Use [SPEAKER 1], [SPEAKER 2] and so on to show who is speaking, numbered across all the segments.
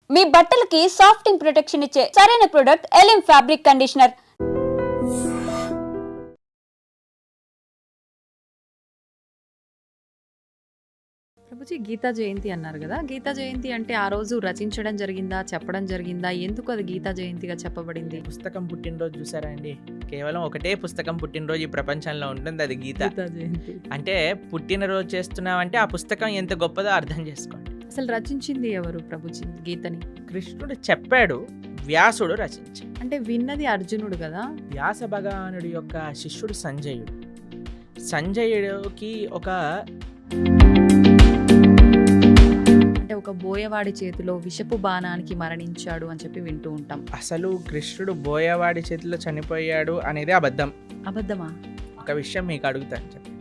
[SPEAKER 1] మీ బట్టలకి సాఫ్టింగ్ ప్రొటెక్షన్ ఇచ్చే సరైన product ఎలిమ్ fabric conditioner.
[SPEAKER 2] Prabhuji Gita జయంతి అన్నారు కదా, గీతా జయంతి అంటే ఆ రోజు రచించడం జరిగిందా, చెప్పడం జరిగిందా, ఎందుకు అది గీతా జయంతిగా చెప్పబడింది?
[SPEAKER 3] పుస్తకం పుట్టినరోజు చూసారా అండి? కేవలం ఒకటే పుస్తకం పుట్టినరోజు ఈ ప్రపంచంలో ఉంటుంది, అది గీత.
[SPEAKER 2] జయంతి
[SPEAKER 3] అంటే పుట్టినరోజు చేస్తున్నామంటే ఆ పుస్తకం ఎంత గొప్పదో అర్థం చేసుకోండి.
[SPEAKER 2] అసలు రచించింది ఎవరు ప్రభుజీ గీతని?
[SPEAKER 3] కృష్ణుడు చెప్పాడు, వ్యాసుడు రచించాడు.
[SPEAKER 2] అంటే విన్నది అర్జునుడు కదా.
[SPEAKER 3] వ్యాస భగవానుడి యొక్క శిష్యుడు సంజయుడు. సంజయుడికి
[SPEAKER 2] అంటే ఒక బోయవాడి చేతిలో విషపు బాణానికి మరణించాడు అని చెప్పి వింటూ ఉంటాం.
[SPEAKER 3] అసలు కృష్ణుడు బోయవాడి చేతిలో చనిపోయాడు అనేది అబద్ధం.
[SPEAKER 2] అబద్ధమా?
[SPEAKER 3] ఒక విషయం మీకు అడుగుతాను చెప్పండి.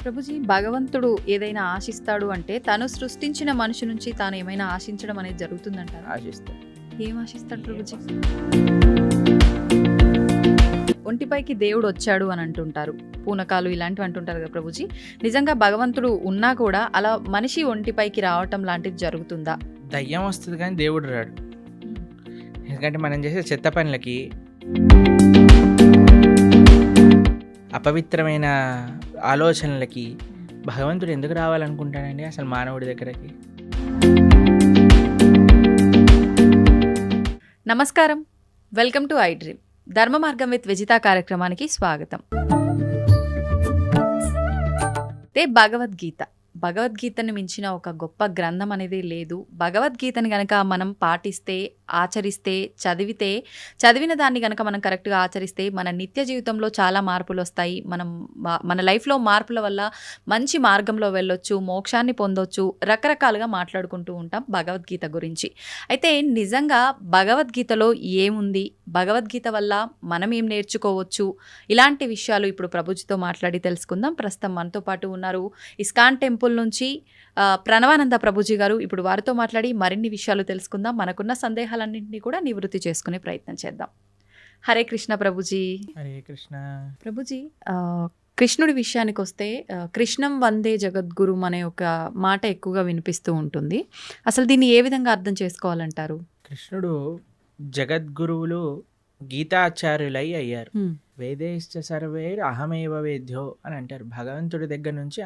[SPEAKER 2] ప్రభుజీ, భగవంతుడు ఏదైనా ఆశిస్తాడు అంటే తను సృష్టించిన మనిషి నుంచి తాను ఏమైనా ఆశించడం అనేది జరుగుతుందంటారా?
[SPEAKER 3] ఆశిస్తాను.
[SPEAKER 2] ఏం ఆశిస్తాడు ప్రభుజీ? ఒంటిపైకి దేవుడు వచ్చాడు అని అంటుంటారు, పూనకాలు ఇలాంటివి అంటుంటారు కదా ప్రభుజీ. నిజంగా భగవంతుడు ఉన్నా కూడా అలా మనిషి ఒంటిపైకి రావటం లాంటిది జరుగుతుందా?
[SPEAKER 3] దయ్యం వస్తుంది కానీ దేవుడు రాడు. ఎందుకంటే మనం చేసే చెత్త పనులకి, అపవిత్రమైన ఆలోచనలకి భగవంతుడు ఎందుకు రావాలనుకుంటాడండి అసలు మానవుడి దగ్గరకి?
[SPEAKER 2] నమస్కారం, వెల్కమ్ టు ఐ డ్రీమ్. ధర్మ మార్గం విత్ విజిత కార్యక్రమానికి స్వాగతం. భగవద్గీతను మించిన ఒక గొప్ప గ్రంథం అనేది లేదు. భగవద్గీతని గనక మనం పాటిస్తే, ఆచరిస్తే, చదివిన దాన్ని గనక మనం కరెక్ట్గా ఆచరిస్తే మన నిత్య జీవితంలో చాలా మార్పులు వస్తాయి. మన లైఫ్లో మార్పుల వల్ల మంచి మార్గంలో వెళ్ళొచ్చు, మోక్షాన్ని పొందొచ్చు. రకరకాలుగా మాట్లాడుకుంటూ ఉంటాం భగవద్గీత గురించి. అయితే నిజంగా భగవద్గీతలో ఏముంది, భగవద్గీత వల్ల మనం ఏం నేర్చుకోవచ్చు, ఇలాంటి విషయాలు ఇప్పుడు ప్రభుజీతో మాట్లాడి తెలుసుకుందాం. ప్రస్తుతం మనతో పాటు ఉన్నారు ఇస్కాన్ టెంపుల్ నుంచి ప్రణవానంద ప్రభుజీ గారు. ఇప్పుడు వారితో మాట్లాడి మరిన్ని విషయాలు తెలుసుకుందాం. మనకున్న సందేహాలన్నింటినీ కూడా నివృత్తి చేసుకునే ప్రయత్నం చేద్దాం. హరే కృష్ణ ప్రభుజీ.
[SPEAKER 3] హరే కృష్ణ
[SPEAKER 2] ప్రభుజీ, కృష్ణుడి విషయానికి వస్తే కృష్ణం వందే జగద్గురు అనే ఒక మాట ఎక్కువగా వినిపిస్తూ ఉంటుంది. అసలు దీన్ని ఏ విధంగా అర్థం చేసుకోవాలంటారు?
[SPEAKER 3] కృష్ణుడు జగద్గురువులు గీతాచార్యులై అయ్యారు. వేదేశ్చ సర్వేర్ అహమేవ వేద్యో అని అంటారు. భగవంతుడి దగ్గర నుంచి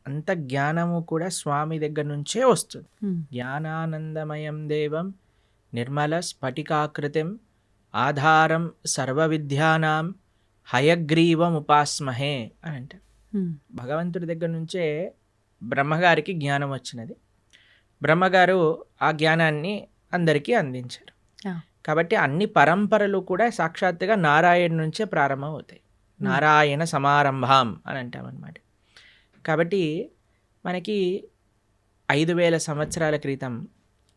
[SPEAKER 3] అంత జ్ఞానము కూడా స్వామి దగ్గర నుంచే వస్తుంది. జ్ఞానానందమయం దేవం నిర్మల స్ఫటికాకృతిం ఆధారం సర్వ విద్యానాం హయగ్రీవం ఉపాస్మహే అని అంటారు. భగవంతుడి దగ్గర నుంచే బ్రహ్మగారికి జ్ఞానం వచ్చినది. బ్రహ్మగారు ఆ జ్ఞానాన్ని అందరికీ అందించారు. కాబట్టి అన్ని పరంపరలు కూడా సాక్షాత్తుగా నారాయణ నుంచే ప్రారంభం అవుతాయి. నారాయణ సమారంభం అని అంటామన్నమాట. కాబట్టి మనకి 5000 సంవత్సరాల క్రితం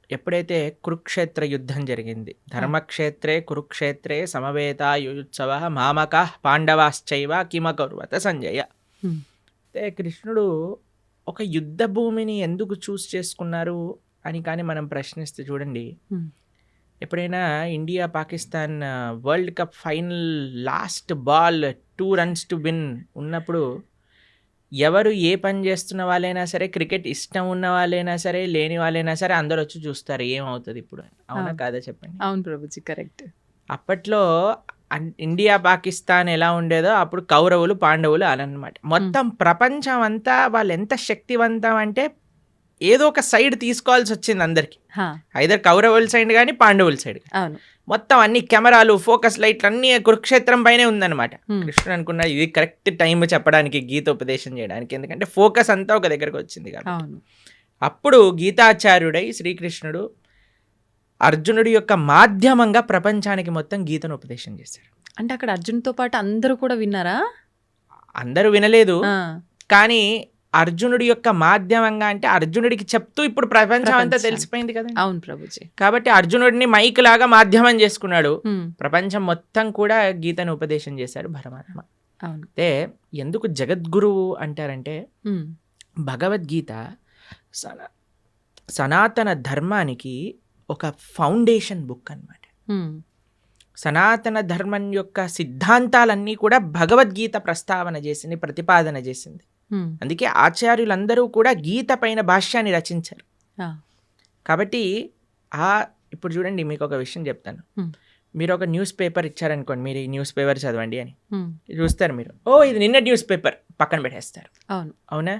[SPEAKER 3] ఎప్పుడైతే కురుక్షేత్ర యుద్ధం జరిగింది, ధర్మక్షేత్రే కురుక్షేత్రే సమవేతాయుత్సవ మామక పాండవాశ్చైవ కిమకర్వత సంజయ. అయితే కృష్ణుడు ఒక యుద్ధ భూమిని ఎందుకు చూస్ చేసుకున్నారు అని కానీ మనం ప్రశ్నిస్తే చూడండి, ఎప్పుడైనా India Pakistan world cup final last ball 2 runs to win ఉన్నప్పుడు ఎవరు ఏ పని చేస్తున్న వాళ్ళైనా సరే, క్రికెట్ ఇష్టం ఉన్న వాళ్ళైనా సరే, లేని వాళ్ళైనా సరే అందరు వచ్చి చూస్తారు ఏమవుతుంది ఇప్పుడు. అవునా కాదా చెప్పండి?
[SPEAKER 2] అవును ప్రభుజీ, కరెక్ట్.
[SPEAKER 3] అప్పట్లో ఇండియా పాకిస్తాన్ ఎలా ఉండేదో అప్పుడు కౌరవులు పాండవులు అనమాట. మొత్తం ప్రపంచం అంతా వాళ్ళు ఎంత శక్తివంతం అంటే ఏదో ఒక సైడ్ తీసుకోవాల్సి వచ్చింది అందరికి. ఐదర్ కౌరవుల సైడ్ కానీ పాండవుల సైడ్. మొత్తం అన్ని కెమెరాలు, ఫోకస్ లైట్లు అన్ని కురుక్షేత్రం పైనే ఉందన్నమాట. కృష్ణుడు అనుకున్నాడు ఇది కరెక్ట్ టైం చెప్పడానికి, గీత ఉపదేశం చేయడానికి, ఎందుకంటే ఫోకస్ అంతా ఒక దగ్గరకు వచ్చింది కాబట్టి. అప్పుడు గీతాచార్యుడై శ్రీకృష్ణుడు అర్జునుడి యొక్క మాధ్యమంగా ప్రపంచానికి మొత్తం గీతను ఉపదేశం చేశారు.
[SPEAKER 2] అంటే అక్కడ అర్జునుడితో పాటు అందరూ కూడా విన్నారా?
[SPEAKER 3] అందరూ వినలేదు, కానీ అర్జునుడి యొక్క మాధ్యమంగా, అంటే అర్జునుడికి చెప్తూ ఇప్పుడు ప్రపంచం అంతా తెలిసిపోయింది కదా.
[SPEAKER 2] అవును ప్రభుజీ.
[SPEAKER 3] కాబట్టి అర్జునుడిని మైక్ లాగా మాధ్యమం చేసుకున్నాడు. ప్రపంచం మొత్తం కూడా గీతను ఉపదేశం చేశాడు పరమాత్మ. అయితే ఎందుకు జగద్గురువు అంటారంటే, భగవద్గీత సనాతన ధర్మానికి ఒక ఫౌండేషన్ బుక్ అన్నమాట. సనాతన ధర్మం యొక్క సిద్ధాంతాలన్నీ కూడా భగవద్గీత ప్రస్తావన చేసింది, ప్రతిపాదన చేసింది. అందుకే ఆచార్యులందరూ కూడా గీత పైన భాష్యాన్ని రచించారు. కాబట్టి ఇప్పుడు చూడండి, మీకు ఒక విషయం చెప్తాను. మీరు ఒక న్యూస్ పేపర్ ఇచ్చారనుకోండి, మీరు ఈ న్యూస్ పేపర్ చదవండి అని చూస్తారు. మీరు ఇది నిన్న న్యూస్ పేపర్ పక్కన పెట్టేస్తారు. అవునా?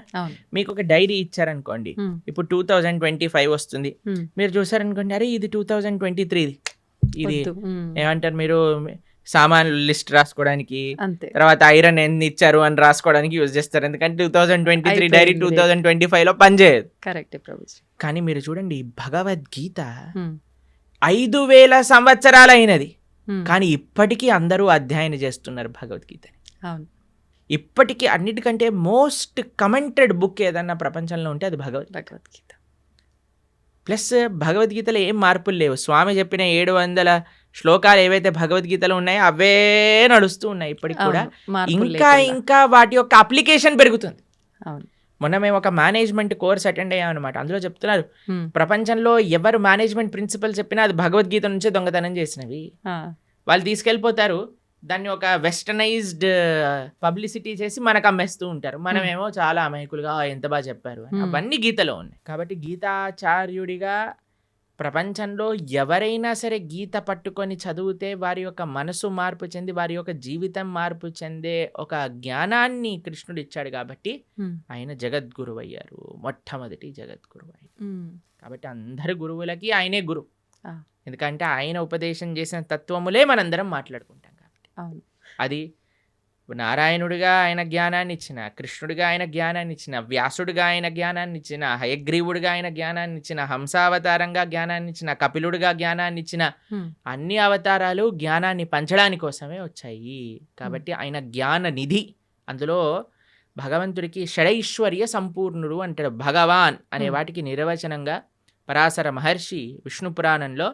[SPEAKER 3] మీకు ఒక డైరీ ఇచ్చారనుకోండి, ఇప్పుడు 2025 వస్తుంది, మీరు చూసారనుకోండి, అరే ఇది 2023, ఇది ఏమంటారు, మీరు సామాన్లు లిస్ట్ రాసుకోవడానికి, తర్వాత ఐరన్ ఎన్ని ఇచ్చారు అని రాసుకోవడానికి యూజ్ చేస్తారు. ఎందుకంటే 2023 డైరీ 2025 లో పనిచేయదు. కానీ మీరు చూడండి, భగవద్గీత 5000 సంవత్సరాలు అయినది, కానీ ఇప్పటికీ అందరూ అధ్యయనం చేస్తున్నారు భగవద్గీతని. ఇప్పటికీ అన్నిటికంటే మోస్ట్ కమెంటెడ్ బుక్ ఏదన్నా ప్రపంచంలో ఉంటే అది భగవద్గీత. ప్లస్ భగవద్గీతలో ఏం మార్పులు లేవు. స్వామి చెప్పిన 700 శ్లోకాలు ఏవైతే భగవద్గీతలో ఉన్నాయో అవే నడుస్తూ ఉన్నాయి ఇప్పటికి కూడా. ఇంకా వాటి యొక్క అప్లికేషన్ పెరుగుతుంది. మొన్న మేము ఒక మేనేజ్మెంట్ కోర్స్ అటెండ్ అయ్యామన్నమాట. అందులో చెప్తున్నారు, ప్రపంచంలో ఎవరు మేనేజ్మెంట్ ప్రిన్సిపల్ చెప్పినా అది భగవద్గీత నుంచే దొంగతనం చేసినవి. వాళ్ళు తీసుకెళ్ళిపోతారు, దాన్ని ఒక వెస్టర్నైజ్డ్ పబ్లిసిటీ చేసి మనకు అమ్మేస్తూ ఉంటారు. మనమేమో చాలా అమాయకులుగా ఎంత బాగా చెప్పారు అని. అవన్నీ గీతలో ఉన్నాయి. కాబట్టి గీతాచార్యుడిగా ప్రపంచంలో ఎవరైనా సరే గీత పట్టుకొని చదివితే వారి యొక్క మనసు మార్పు చెంది, వారి యొక్క జీవితం మార్పు చెందే ఒక జ్ఞానాన్ని కృష్ణుడు ఇచ్చాడు. కాబట్టి ఆయన జగద్గురువు అయ్యారు, మొట్టమొదటి జగద్గురువు అయ్యారు. కాబట్టి అందరు గురువులకి ఆయనే గురువు. ఎందుకంటే ఆయన ఉపదేశం చేసిన తత్వములే మనందరం మాట్లాడుకుంటాం. కాబట్టి అది నారాయణుడిగా ఆయన జ్ఞానాన్ని ఇచ్చిన, కృష్ణుడిగా ఆయన జ్ఞానాన్ని ఇచ్చిన, వ్యాసుడిగా ఆయన జ్ఞానాన్ని ఇచ్చిన, హయగ్రీవుడిగా ఆయన జ్ఞానాన్ని ఇచ్చిన, హంసావతారంగా జ్ఞానాన్ని ఇచ్చిన, కపిలుడిగా జ్ఞానాన్ని ఇచ్చిన, అన్ని అవతారాలు జ్ఞానాన్ని పంచడానికి కోసమే వచ్చాయి. కాబట్టి ఆయన జ్ఞాన నిధి. అందులో భగవంతుడికి షడైశ్వర్య సంపూర్ణుడు అంటాడు. భగవాన్ అనే వాటికి నిర్వచనంగా పరాశర మహర్షి విష్ణు పురాణంలో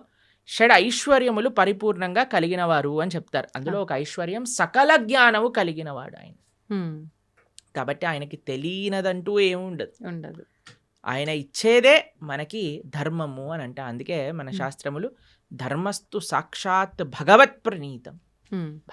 [SPEAKER 3] షడ్ ఐశ్వర్యములు పరిపూర్ణంగా కలిగినవారు అని చెప్తారు. అందులో ఒక ఐశ్వర్యం సకల జ్ఞానము కలిగినవాడు ఆయన. కాబట్టి ఆయనకి తెలియనదంటూ ఏముండదు. ఆయన ఇచ్చేదే మనకి ధర్మము అని అంట. అందుకే మన శాస్త్రములు ధర్మస్తు సాక్షాత్ భగవత్ ప్రణీతం.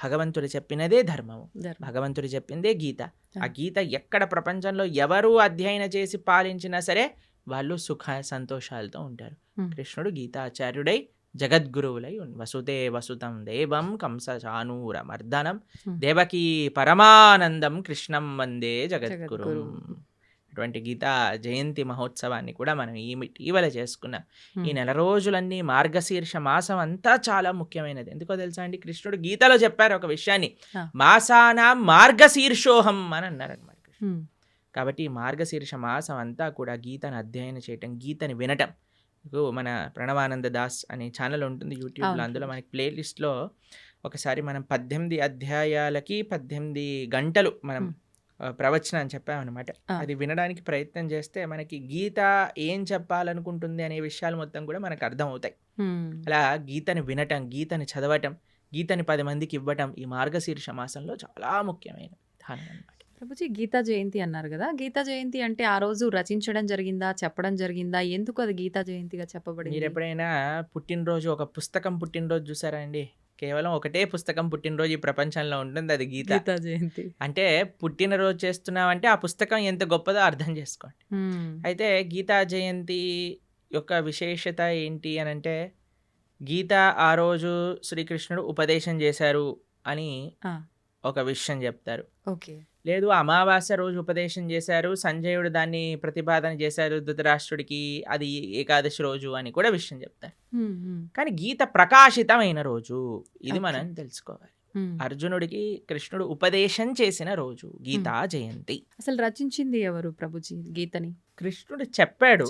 [SPEAKER 3] భగవంతుడు చెప్పినదే ధర్మము, భగవంతుడు చెప్పిందే గీత. ఆ గీత ఎక్కడ ప్రపంచంలో ఎవరు అధ్యయనం చేసి పాలించినా సరే వాళ్ళు సుఖ సంతోషాలతో ఉంటారు. కృష్ణుడు గీతాచార్యుడై జగద్గురువులై వసుదే వసుతం దేవం కంస చానూర మర్దనం దేవకీ పరమానందం కృష్ణం వందే జగద్గురు. అటువంటి గీతా జయంతి మహోత్సవాన్ని కూడా మనం ఇటీవల చేసుకున్నాం. ఈ నెల రోజులన్నీ మార్గశీర్ష మాసం అంతా చాలా ముఖ్యమైనది. ఎందుకో తెలుసా అండి, కృష్ణుడు గీతలో చెప్పారు ఒక విషయాన్ని, మాసానా మార్గశీర్షోహం అని అన్నారనమాట. కాబట్టి ఈ మార్గశీర్ష మాసం అంతా కూడా గీతను అధ్యయనం చేయటం, గీతని వినటం. మన ప్రణవానంద దాస్ అనే ఛానల్ ఉంటుంది యూట్యూబ్లో. అందులో మనకి ప్లేలిస్ట్లో ఒకసారి మనం 18 అధ్యాయాలకి 18 గంటలు మనం ప్రవచనం అని చెప్పామన్నమాట. అది వినడానికి ప్రయత్నం చేస్తే మనకి గీత ఏం చెప్పాలనుకుంటుంది అనే విషయాలు మొత్తం కూడా మనకు అర్థమవుతాయి. అలా గీతని వినటం, గీతని చదవటం, గీతని 10 మందికి ఇవ్వటం ఈ మార్గశీర్ష మాసంలో చాలా ముఖ్యమైన విధానం అన్నమాట.
[SPEAKER 2] ప్రభుజీ, గీతా జయంతి అన్నారు కదా, గీతా జయంతి అంటే ఆ రోజు రచించడం జరిగిందా, చెప్పడం జరిగిందా, ఎందుకు అది గీతా జయంతిగా చెప్పబడింది?
[SPEAKER 3] మీరు ఎప్పుడైనా పుట్టినరోజు, ఒక పుస్తకం పుట్టినరోజు చూసారా అండి? కేవలం ఒకటే పుస్తకం పుట్టినరోజు ఈ ప్రపంచంలో ఉంటుంది, అది గీతా
[SPEAKER 2] జయంతి.
[SPEAKER 3] అంటే పుట్టినరోజు చేస్తున్నామంటే ఆ పుస్తకం ఎంత గొప్పదో అర్థం చేసుకోండి. అయితే గీతా జయంతి యొక్క విశేషత ఏంటి అని అంటే, గీత ఆ రోజు శ్రీకృష్ణుడు ఉపదేశం చేశారు అని ఒక విషయం చెప్తారు. లేదు, అమావాస్య రోజు ఉపదేశం చేశారు, సంజయుడు దాన్ని ప్రతిపాదన చేశారు ధృతరాష్ట్రుడికి, అది ఏకాదశి రోజు అని కూడా విషయం చెప్తారు. కానీ గీత ప్రకాశితమైన రోజు ఇది మనం తెలుసుకోవాలి. అర్జునుడికి కృష్ణుడు ఉపదేశం చేసిన రోజు గీతా జయంతి.
[SPEAKER 2] అసలు రచించింది ఎవరు ప్రభుజీ గీతని?
[SPEAKER 3] కృష్ణుడు చెప్పాడు,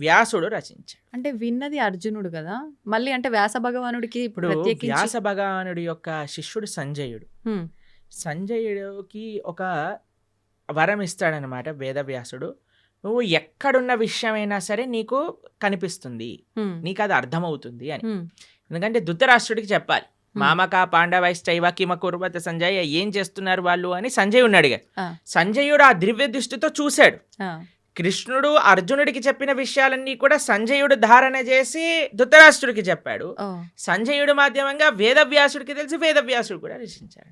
[SPEAKER 3] వ్యాసుడు రచించాడు.
[SPEAKER 2] అంటే విన్నది అర్జునుడు కదా, మళ్ళీ అంటే వ్యాస భగవానుడికి ఇప్పుడు
[SPEAKER 3] వ్యాస భగవానుడి యొక్క శిష్యుడు సంజయుడు. సంజయుడికి ఒక వరం ఇస్తాడనమాట వేదవ్యాసుడు. నువ్వు ఎక్కడున్న విషయమైనా సరే నీకు కనిపిస్తుంది, నీకు అది అర్థమవుతుంది అని. ఎందుకంటే ధృతరాష్ట్రుడికి చెప్పాలి, మామక పాండవైశ్చైవ కిమ కుర్వత సంజయ్, ఏం చేస్తున్నారు వాళ్ళు అని సంజయుడిని అడిగాడు. సంజయుడు ఆ దివ్య దృష్టితో చూశాడు. కృష్ణుడు అర్జునుడికి చెప్పిన విషయాలన్నీ కూడా సంజయుడు ధారణ చేసి ధృతరాష్ట్రుడికి చెప్పాడు. సంజయుడు మాధ్యమంగా వేదవ్యాసుడికి తెలిసి వేదవ్యాసుడు కూడా రచించాడు.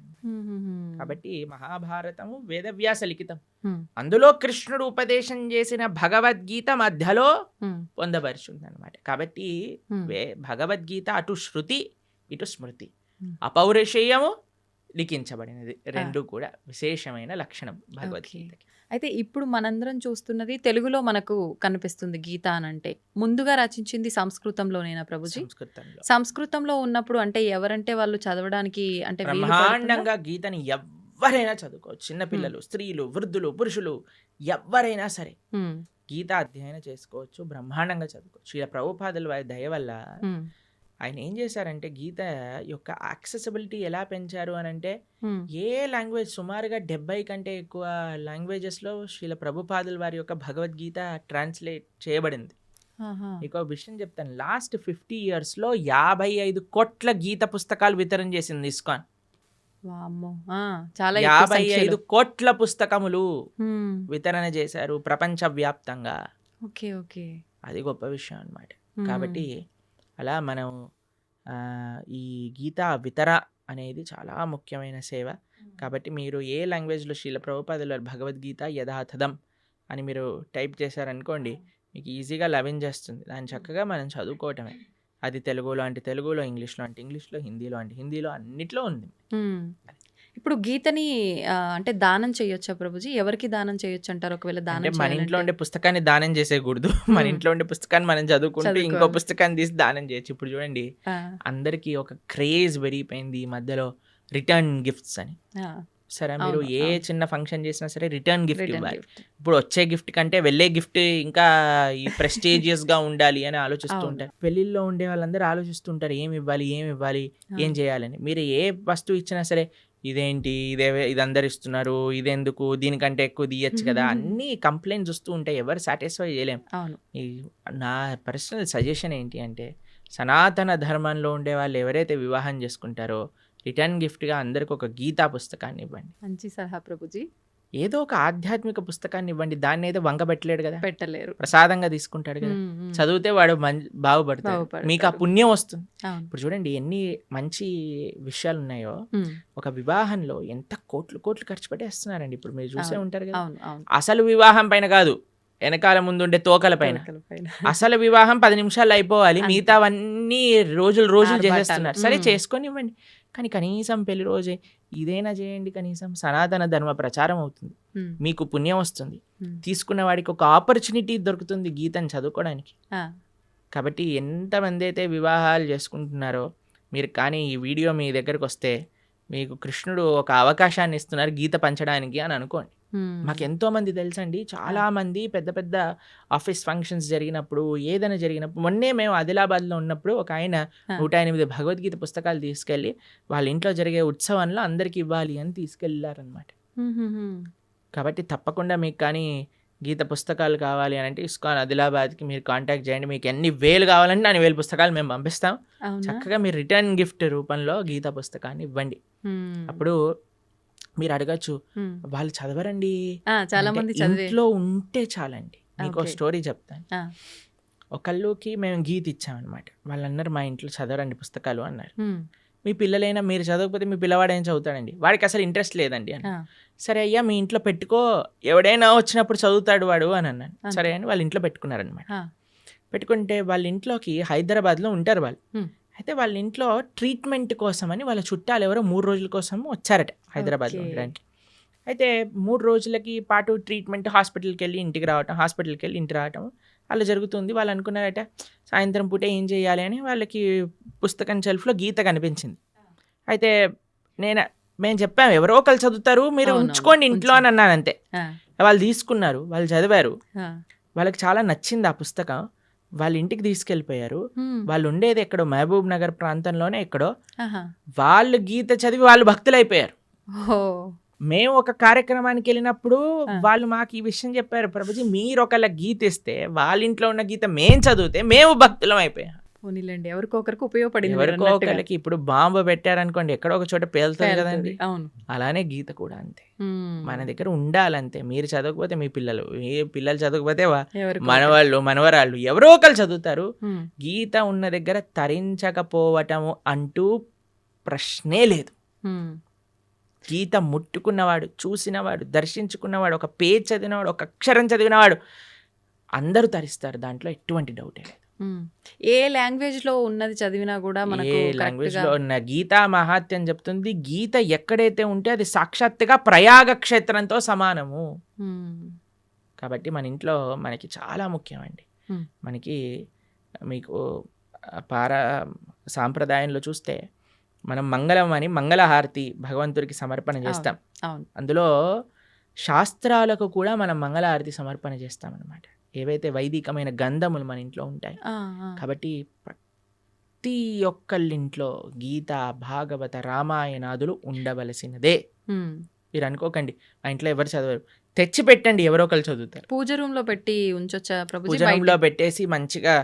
[SPEAKER 3] కాబట్టి మహాభారతము వేదవ్యాస లిఖితం.
[SPEAKER 2] హ్మ్.
[SPEAKER 3] అందులో కృష్ణుడు ఉపదేశం చేసిన భగవద్గీత మధ్యలో
[SPEAKER 2] హ్మ్.
[SPEAKER 3] పొందపరిచింది అనమాట. కాబట్టి
[SPEAKER 2] హ్మ్.
[SPEAKER 3] భగవద్గీత అటు శృతి ఇటు స్మృతి,
[SPEAKER 2] Hmm.
[SPEAKER 3] అపౌరుషేయము లిఖించబడినది. రెండు కూడా విశేషమైన లక్షణం భగవద్గీతకి.
[SPEAKER 2] అయితే ఇప్పుడు మనందరం చూస్తున్నది తెలుగులో మనకు కనిపిస్తుంది గీత అని అంటే. ముందుగా రచించింది సంస్కృతంలోనేనా ప్రభుజీ?
[SPEAKER 3] సంస్కృతంలో
[SPEAKER 2] సంస్కృతంలో ఉన్నప్పుడు అంటే ఎవరంటే వాళ్ళు చదవడానికి అంటే వీలు పడుతుందా?
[SPEAKER 3] బ్రహ్మాండంగా గీతని ఎవ్వరైనా చదువుకోవచ్చు. చిన్నపిల్లలు, స్త్రీలు, వృద్ధులు, పురుషులు ఎవ్వరైనా సరే
[SPEAKER 2] హ్మ్.
[SPEAKER 3] గీత అధ్యయనం చేసుకోవచ్చు, బ్రహ్మాండంగా చదువుకోవచ్చు. ఇలా ప్రభుపాదుల వారి దయ వల్ల
[SPEAKER 2] హ్మ్.
[SPEAKER 3] ఆయన ఏం చేశారంటే గీత యొక్క యాక్సెసిబిలిటీ ఎలా పెంచారు అని అంటే,
[SPEAKER 2] హ్మ్.
[SPEAKER 3] ఏ లాంగ్వేజ్ సుమారుగా 70 కంటే ఎక్కువ లాంగ్వేజెస్లో శ్రీల ప్రభుపాదుల వారి యొక్క భగవద్గీత ట్రాన్స్లేట్ చేయబడింది.
[SPEAKER 2] ఆహా.
[SPEAKER 3] మీకు ఒక విషయం చెప్తాను. లాస్ట్ 50 yearsలో 55 కోట్ల గీత పుస్తకాలు వితరణ చేసింది ఇస్కాన్.
[SPEAKER 2] వామ్మో! ఆ, చాలా ఎక్కువ
[SPEAKER 3] 55
[SPEAKER 2] సంఖ్యలో.
[SPEAKER 3] కోట్ల పుస్తకములు
[SPEAKER 2] హ్మ్.
[SPEAKER 3] వితరణ చేశారు ప్రపంచవ్యాప్తంగా.
[SPEAKER 2] Okay, okay.
[SPEAKER 3] అది గొప్ప విషయం అన్నమాట.
[SPEAKER 2] హ్మ్.
[SPEAKER 3] కాబట్టి అలా మనం ఈ గీతా వితర అనేది చాలా ముఖ్యమైన సేవ. కాబట్టి మీరు ఏ లాంగ్వేజ్లో శ్రీల ప్రభుపాదుల వారి భగవద్గీత యథాతథం అని మీరు టైప్ చేశారనుకోండి, మీకు ఈజీగా లభించేస్తుంది. దాన్ని చక్కగా మనం చదువుకోవటమే. అది తెలుగులో అంటే తెలుగులో, ఇంగ్లీష్లో అంటే ఇంగ్లీష్లో, హిందీలో అంటే హిందీలో, అన్నిట్లో ఉంది.
[SPEAKER 2] హ్మ్. ఇప్పుడు గీతని అంటే దానం చేయొచ్చా ప్రభుజీ? ఎవరికి దానం చేయొచ్చు అంటారు ఒకవేళ
[SPEAKER 3] అంటే
[SPEAKER 2] దానం
[SPEAKER 3] మన ఇంట్లో
[SPEAKER 2] చేయాలంటే?
[SPEAKER 3] ఉండే పుస్తకాన్ని దానం చేసేయకూడదు. మన ఇంట్లో ఉండే పుస్తకాన్ని మనం చదువుకుంటూ ఇంకో
[SPEAKER 2] చదువుకోవాలి.
[SPEAKER 3] పుస్తకాన్ని తీసి దానం చేయొచ్చు. ఇప్పుడు చూడండి,
[SPEAKER 2] ఆ,
[SPEAKER 3] అందరికీ ఒక క్రేజ్ పెరిగిపోయింది ఈ మధ్యలో, రిటర్న్ గిఫ్ట్స్ అని.
[SPEAKER 2] ఆ,
[SPEAKER 3] సరే, మీరు
[SPEAKER 2] అవును,
[SPEAKER 3] ఏ
[SPEAKER 2] అవును.
[SPEAKER 3] చిన్న ఫంక్షన్ చేసినా సరే రిటర్న్ గిఫ్ట్
[SPEAKER 2] రిటర్న్
[SPEAKER 3] ఇవ్వాలి.
[SPEAKER 2] గిఫ్ట్.
[SPEAKER 3] ఇప్పుడు వచ్చే గిఫ్ట్ కంటే వెళ్ళే గిఫ్ట్ ఇంకా ఈ ప్రెస్టీజియస్ గా ఉండాలి అని ఆలోచిస్తూ
[SPEAKER 2] అవును.
[SPEAKER 3] ఉంటారు. పెళ్లిల్లో ఉండే వాళ్ళందరూ ఆలోచిస్తుంటారు ఏమి ఇవ్వాలి, ఏమి ఇవ్వాలి, ఏం చేయాలని. మీరు ఏ వస్తువు ఇచ్చినా సరే, ఇదేంటి, ఇది అందరు ఇస్తున్నారు, ఇదెందుకు, దీనికంటే ఎక్కువ తీయచ్చు కదా, అన్ని కంప్లైంట్స్ వస్తూ ఉంటాయి. ఎవరు సాటిస్ఫై చేయలేం.
[SPEAKER 2] అవును.
[SPEAKER 3] నా పర్సనల్ సజెషన్ ఏంటి అంటే, సనాతన ధర్మంలో ఉండే వాళ్ళు ఎవరైతే వివాహం చేసుకుంటారో రిటర్న్ గిఫ్ట్గా అందరికి ఒక గీతా పుస్తకాన్ని ఇవ్వండి.
[SPEAKER 2] మంచి సలహా ప్రభుజీ.
[SPEAKER 3] ఏదో ఒక ఆధ్యాత్మిక పుస్తకాన్ని ఇవ్వండి. దాన్ని ఏదో వంక పెట్టలేడు కదా,
[SPEAKER 2] పెట్టలేరు.
[SPEAKER 3] ప్రసాదంగా తీసుకుంటాడు కదా.
[SPEAKER 2] హ్మ్, హ్మ్.
[SPEAKER 3] చదివితే వాడు బాగుపడతాడు, మీకు ఆ పుణ్యం వస్తుంది.
[SPEAKER 2] అవును.
[SPEAKER 3] ఇప్పుడు చూడండి ఎన్ని మంచి విషయాలు ఉన్నాయో.
[SPEAKER 2] హ్మ్.
[SPEAKER 3] ఒక వివాహంలో ఎంత కోట్లు కోట్లు ఖర్చు పెట్టేస్తున్నారండి. ఇప్పుడు మీరు చూసే
[SPEAKER 2] అవును.
[SPEAKER 3] ఉంటారు కదా.
[SPEAKER 2] అవును, అవును.
[SPEAKER 3] అసలు వివాహం పైన కాదు, వెనకాల ముందుండే తోకల పైన.
[SPEAKER 2] తోకల పైన.
[SPEAKER 3] అసలు వివాహం 10 నిమిషాల్లో అయిపోవాలి,
[SPEAKER 2] అంతే.
[SPEAKER 3] మిగతావన్నీ రోజులు
[SPEAKER 2] ఆర్భాటాలు.
[SPEAKER 3] చేసేస్తున్నారు. సరే,
[SPEAKER 2] మ్మ్.
[SPEAKER 3] చేసుకొని ఇవ్వండి, కానీ కనీసం పెళ్లి రోజే ఇదైనా చేయండి. కనీసం సనాతన ధర్మ ప్రచారం అవుతుంది,
[SPEAKER 2] హ్మ్.
[SPEAKER 3] మీకు పుణ్యం వస్తుంది,
[SPEAKER 2] హ్మ్.
[SPEAKER 3] తీసుకున్న వాడికి ఒక ఆపర్చునిటీ దొరుకుతుంది గీతని చదువుకోవడానికి.
[SPEAKER 2] ఆ, కాబట్టి
[SPEAKER 3] కాబట్టి ఎంతమంది అయితే వివాహాలు చేసుకుంటున్నారో మీరు, కానీ ఈ వీడియో మీ దగ్గరకు వస్తే మీకు కృష్ణుడు ఒక అవకాశాన్ని ఇస్తున్నారు గీత పంచడానికి అని అనుకోండి.
[SPEAKER 2] హ్మ్.
[SPEAKER 3] మాకు ఎంతోమంది తెలుసండి, చాలామంది పెద్ద పెద్ద ఆఫీస్ ఫంక్షన్స్ జరిగినప్పుడు, ఏదైనా జరిగినప్పుడు, మొన్నే మేము ఆదిలాబాద్లో ఉన్నప్పుడు ఒక ఆయన 108 భగవద్గీత పుస్తకాలు తీసుకెళ్ళి వాళ్ళ ఇంట్లో జరిగే ఉత్సవంలో అందరికి ఇవ్వాలి అని తీసుకెళ్ళారనమాట.
[SPEAKER 2] హ్మ్, హ్మ్, హ్మ్.
[SPEAKER 3] కాబట్టి తప్పకుండా మీకు కానీ గీత పుస్తకాలు కావాలి అని అంటే ఇస్కాన్ ఆదిలాబాద్కి మీరు కాంటాక్ట్ చేయండి. మీకు ఎన్ని వేలు కావాలంటే అన్ని వేలు పుస్తకాలు మేము పంపిస్తాం.
[SPEAKER 2] అవునా?
[SPEAKER 3] చక్కగా మీరు రిటర్న్ గిఫ్ట్ రూపంలో గీత పుస్తకాన్ని ఇవ్వండి.
[SPEAKER 2] హ్మ్.
[SPEAKER 3] అప్పుడు మీరు అడగచ్చు,
[SPEAKER 2] హ్మ్.
[SPEAKER 3] వాళ్ళు చదవరండి
[SPEAKER 2] చాలా
[SPEAKER 3] అంటే,
[SPEAKER 2] మంది చదివే.
[SPEAKER 3] ఇంట్లో ఉంటే చాలండి. మీకు
[SPEAKER 2] ఓకే.
[SPEAKER 3] స్టోరీ చెప్తాను.
[SPEAKER 2] ఆ.
[SPEAKER 3] ఒకళ్ళకి మేము గీత ఇచ్చామన్నమాట. వాళ్ళన్నారు మా ఇంట్లో చదవరండి పుస్తకాలు అన్నారు.
[SPEAKER 2] హ్మ్.
[SPEAKER 3] మీ పిల్లలైనా మీరు చదవకపోతే మీ పిల్లవాడు ఏం చదువుతాడండి, వాడికి అసలు ఇంట్రెస్ట్ లేదండి అని.
[SPEAKER 2] ఆ.
[SPEAKER 3] సరే అయ్యా మీ ఇంట్లో పెట్టుకో, ఎవడైనా వచ్చినప్పుడు చదువుతాడు వాడు అని అన్నాను.
[SPEAKER 2] అంతే.
[SPEAKER 3] సరే అని వాళ్ళ ఇంట్లో పెట్టుకున్నారనమాట.
[SPEAKER 2] ఆ.
[SPEAKER 3] పెట్టుకుంటే వాళ్ళ ఇంట్లోకి హైదరాబాద్లో ఉంటారు వాళ్ళు.
[SPEAKER 2] హ్మ్.
[SPEAKER 3] అయితే వాళ్ళ ఇంట్లో ట్రీట్మెంట్ కోసమని వాళ్ళ చుట్టాలు ఎవరో 3 రోజుల కోసం వచ్చారట హైదరాబాద్లో
[SPEAKER 2] ఓకే.
[SPEAKER 3] ఉండడానికి. అయితే 3 రోజులకి పాటు ట్రీట్మెంట్, హాస్పిటల్కి వెళ్ళి ఇంటికి రావటం, హాస్పిటల్కి వెళ్ళి ఇంటికి రావటం అలా జరుగుతుంది. వాళ్ళు అనుకున్నారట సాయంత్రం పూట ఏం చేయాలి అని. వాళ్ళకి పుస్తకం షెల్ఫ్లో గీత కనిపించింది. అయితే మేము చెప్పాము ఎవరో ఒకరు చదువుతారు, మీరు
[SPEAKER 2] అవునవును.
[SPEAKER 3] ఉంచుకోండి ఇంట్లో అని అన్నాను అంతే.
[SPEAKER 2] ఆ.
[SPEAKER 3] వాళ్ళు తీసుకున్నారు, వాళ్ళు చదివారు,
[SPEAKER 2] ఆ.
[SPEAKER 3] వాళ్ళకి చాలా నచ్చింది ఆ పుస్తకం. వాళ్ళ ఇంటికి తీసుకెళ్ళిపోయారు.
[SPEAKER 2] హ్మ్.
[SPEAKER 3] వాళ్ళు ఉండేది ఎక్కడో మహబూబ్ నగర్ ప్రాంతంలోనే ఎక్కడో.
[SPEAKER 2] ఆహా.
[SPEAKER 3] వాళ్ళు గీత చదివి వాళ్ళు భక్తులైపోయారు.
[SPEAKER 2] ఓహో.
[SPEAKER 3] మేము ఒక కార్యక్రమానికి వెళ్ళినప్పుడు
[SPEAKER 2] ఆ.
[SPEAKER 3] వాళ్ళు మాకు ఈ విషయం చెప్పారు, ప్రభుజీ మీరు ఒకళ్ళ గీత ఇస్తే వాళ్ళ ఇంట్లో ఉన్న గీత మేం చదివితే మేము భక్తులం అయిపోయాం.
[SPEAKER 2] పోనీలేండి, ఎవరికొకరికి ఉపయోగపడింది మీరు
[SPEAKER 3] ఎవరికో
[SPEAKER 2] అన్నట్టుగా.
[SPEAKER 3] ఒకళ్ళకి ఇప్పుడు బాంబు పెట్టారనుకోండి, ఎక్కడో ఒక చోట పేలుతుంది
[SPEAKER 2] పేలుతుంది.
[SPEAKER 3] కదండి.
[SPEAKER 2] అవును.
[SPEAKER 3] అలానే గీత కూడా అంతే,
[SPEAKER 2] హ్మ్.
[SPEAKER 3] మన దగ్గర ఉండాలంతే. మీరు చదవకపోతే మీ పిల్లలు, ఏ పిల్లలు చదవకపోతే
[SPEAKER 2] ఎవరికో
[SPEAKER 3] మనవాళ్ళు మనవరాళ్ళు ఎవరో ఒకరు చదువుతారు.
[SPEAKER 2] హ్మ్.
[SPEAKER 3] గీత ఉన్న దగ్గర తరించకపోవటము అంటూ ప్రశ్నే లేదు.
[SPEAKER 2] హ్మ్.
[SPEAKER 3] గీత ముట్టుకున్నవాడు, చూసినవాడు, దర్శించుకున్నవాడు, ఒక పేజ్ చదివినవాడు, ఒక అక్షరం చదివినవాడు అందరూ తరిస్తారు. దాంట్లో ఎటువంటి డౌటే లేదు.
[SPEAKER 2] ఏ లాంగ్వేజ్ లో ఉన్నది చదివినా కూడా మనకు
[SPEAKER 3] ఏ లాంగ్వేజ్ లో ఉన్న గీతా మహాత్యం చెప్తుంది. గీత ఎక్కడైతే ఉంటే అది సాక్షాత్తుగా ప్రయాగ క్షేత్రంతో సమానము. కాబట్టి మన ఇంట్లో మనకి చాలా ముఖ్యం అండి. మనకి మీకు సాంప్రదాయంలో చూస్తే మనం మంగళం అని మంగళహారతి భగవంతుడికి సమర్పణ చేస్తాం. అందులో శాస్త్రాలకు కూడా మనం మంగళహారతి సమర్పణ చేస్తాం అన్నమాట. ఏవైతే వైదికమైన గంధములు మన ఇంట్లో ఉంటాయి. కాబట్టి ప్రతి ఒక్కళ్ళింట్లో గీత, భాగవత, రామాయణాదులు ఉండవలసినదే. మీరు అనుకోకండి మా ఇంట్లో ఎవరు చదవరు, తెచ్చి పెట్టండి, ఎవరో ఒకరు చదువుతారు.
[SPEAKER 2] పూజ రూమ్ లో పెట్టి ఉంచొచ్చా ప్రభుజీ?
[SPEAKER 3] పూజ రూమ్ లో పెట్టేసి మంచిగా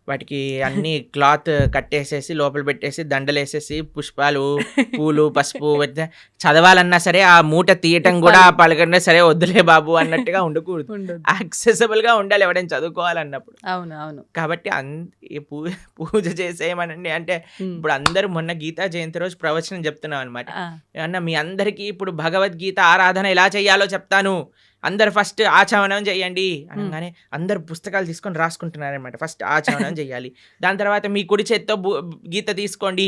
[SPEAKER 3] వాటికి అన్ని క్లాత్ కట్టేసేసి లోపల పెట్టేసి దండలేసేసి పుష్పాలు, పూలు, పసుపు చదవాలన్నా సరే ఆ మూట తీయటం కూడా పలకన్నా సరే వద్దులే బాబు అన్నట్టుగా ఉండకూడదు. యాక్సెసిబుల్ గా ఉండాలి ఎవడైనా చదువుకోవాలన్నప్పుడు.
[SPEAKER 2] అవును.
[SPEAKER 3] కాబట్టి పూజ చేసేయమనండి అంటే ఇప్పుడు అందరూ మొన్న గీతా జయంతి రోజు ప్రవచనం చెప్తున్నాం అనమాట. ఏమన్నా మీ అందరికీ ఇప్పుడు భగవద్గీత ఆరాధన ఎలా చేయాలో చెప్తాను, అందరు ఫస్ట్ ఆచమనం చేయండి అనగానే అందరు పుస్తకాలు తీసుకొని రాసుకుంటున్నారనమాట. ఫస్ట్ ఆచమనం చేయాలి, దాని తర్వాత మీ కుడి చేత్తో గీత తీసుకోండి,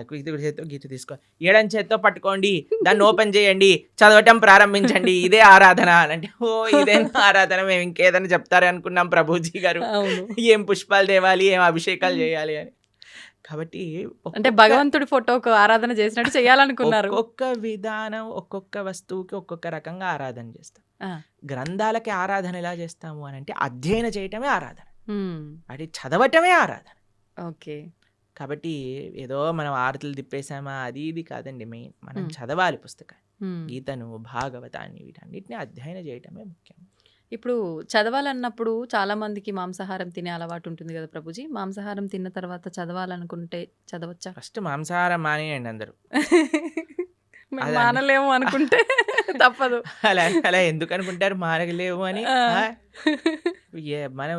[SPEAKER 3] కుడి చేత్తో గీత తీసుకోండి, ఎడం చేత్తో పట్టుకోండి, దాన్ని ఓపెన్ చేయండి, చదవటం ప్రారంభించండి, ఇదే ఆరాధన అంటే ఇదే ఆరాధన, మేము ఇంకేదైనా చెప్తారు అనుకున్నాం ప్రభుజీ గారు, ఏం పుష్పాలు తేవాలి, ఏం అభిషేకాలు చేయాలి అని. కాబట్టి
[SPEAKER 2] అంటే భగవంతుడి ఫోటోకు ఆరాధన చేసినట్టు చేయాలనుకున్నారు.
[SPEAKER 3] ఒక్కొక్క విధానం ఒక్కొక్క వస్తువుకి ఒక్కొక్క రకంగా ఆరాధన చేస్తాం. గ్రంథాలకి ఆరాధన ఎలా చేస్తాము అని అంటే అధ్యయనం చేయటమే ఆరాధన, అది చదవటమే ఆరాధన.
[SPEAKER 2] ఓకే.
[SPEAKER 3] కాబట్టి ఏదో మనం ఆరతులు తిప్పేసామా అది ఇది కాదండి. మెయిన్ మనం చదవాలి పుస్తకాన్ని, గీతను, భాగవతాన్ని, వీటన్నిటిని అధ్యయనం చేయటమే ముఖ్యం.
[SPEAKER 2] ఇప్పుడు చదవాలన్నప్పుడు చాలా మందికి మాంసాహారం తినే అలవాటు ఉంటుంది కదా ప్రభుజీ. మాంసాహారం తిన్న తర్వాత చదవాలనుకుంటే చదవచ్చా?
[SPEAKER 3] ఫస్ట్ మాంసాహారం మానేయండి అందరూ.
[SPEAKER 2] మానలేము అనుకుంటే తప్పదు.
[SPEAKER 3] అలా ఎందుకు అనుకుంటారు మానలేము అని? మనం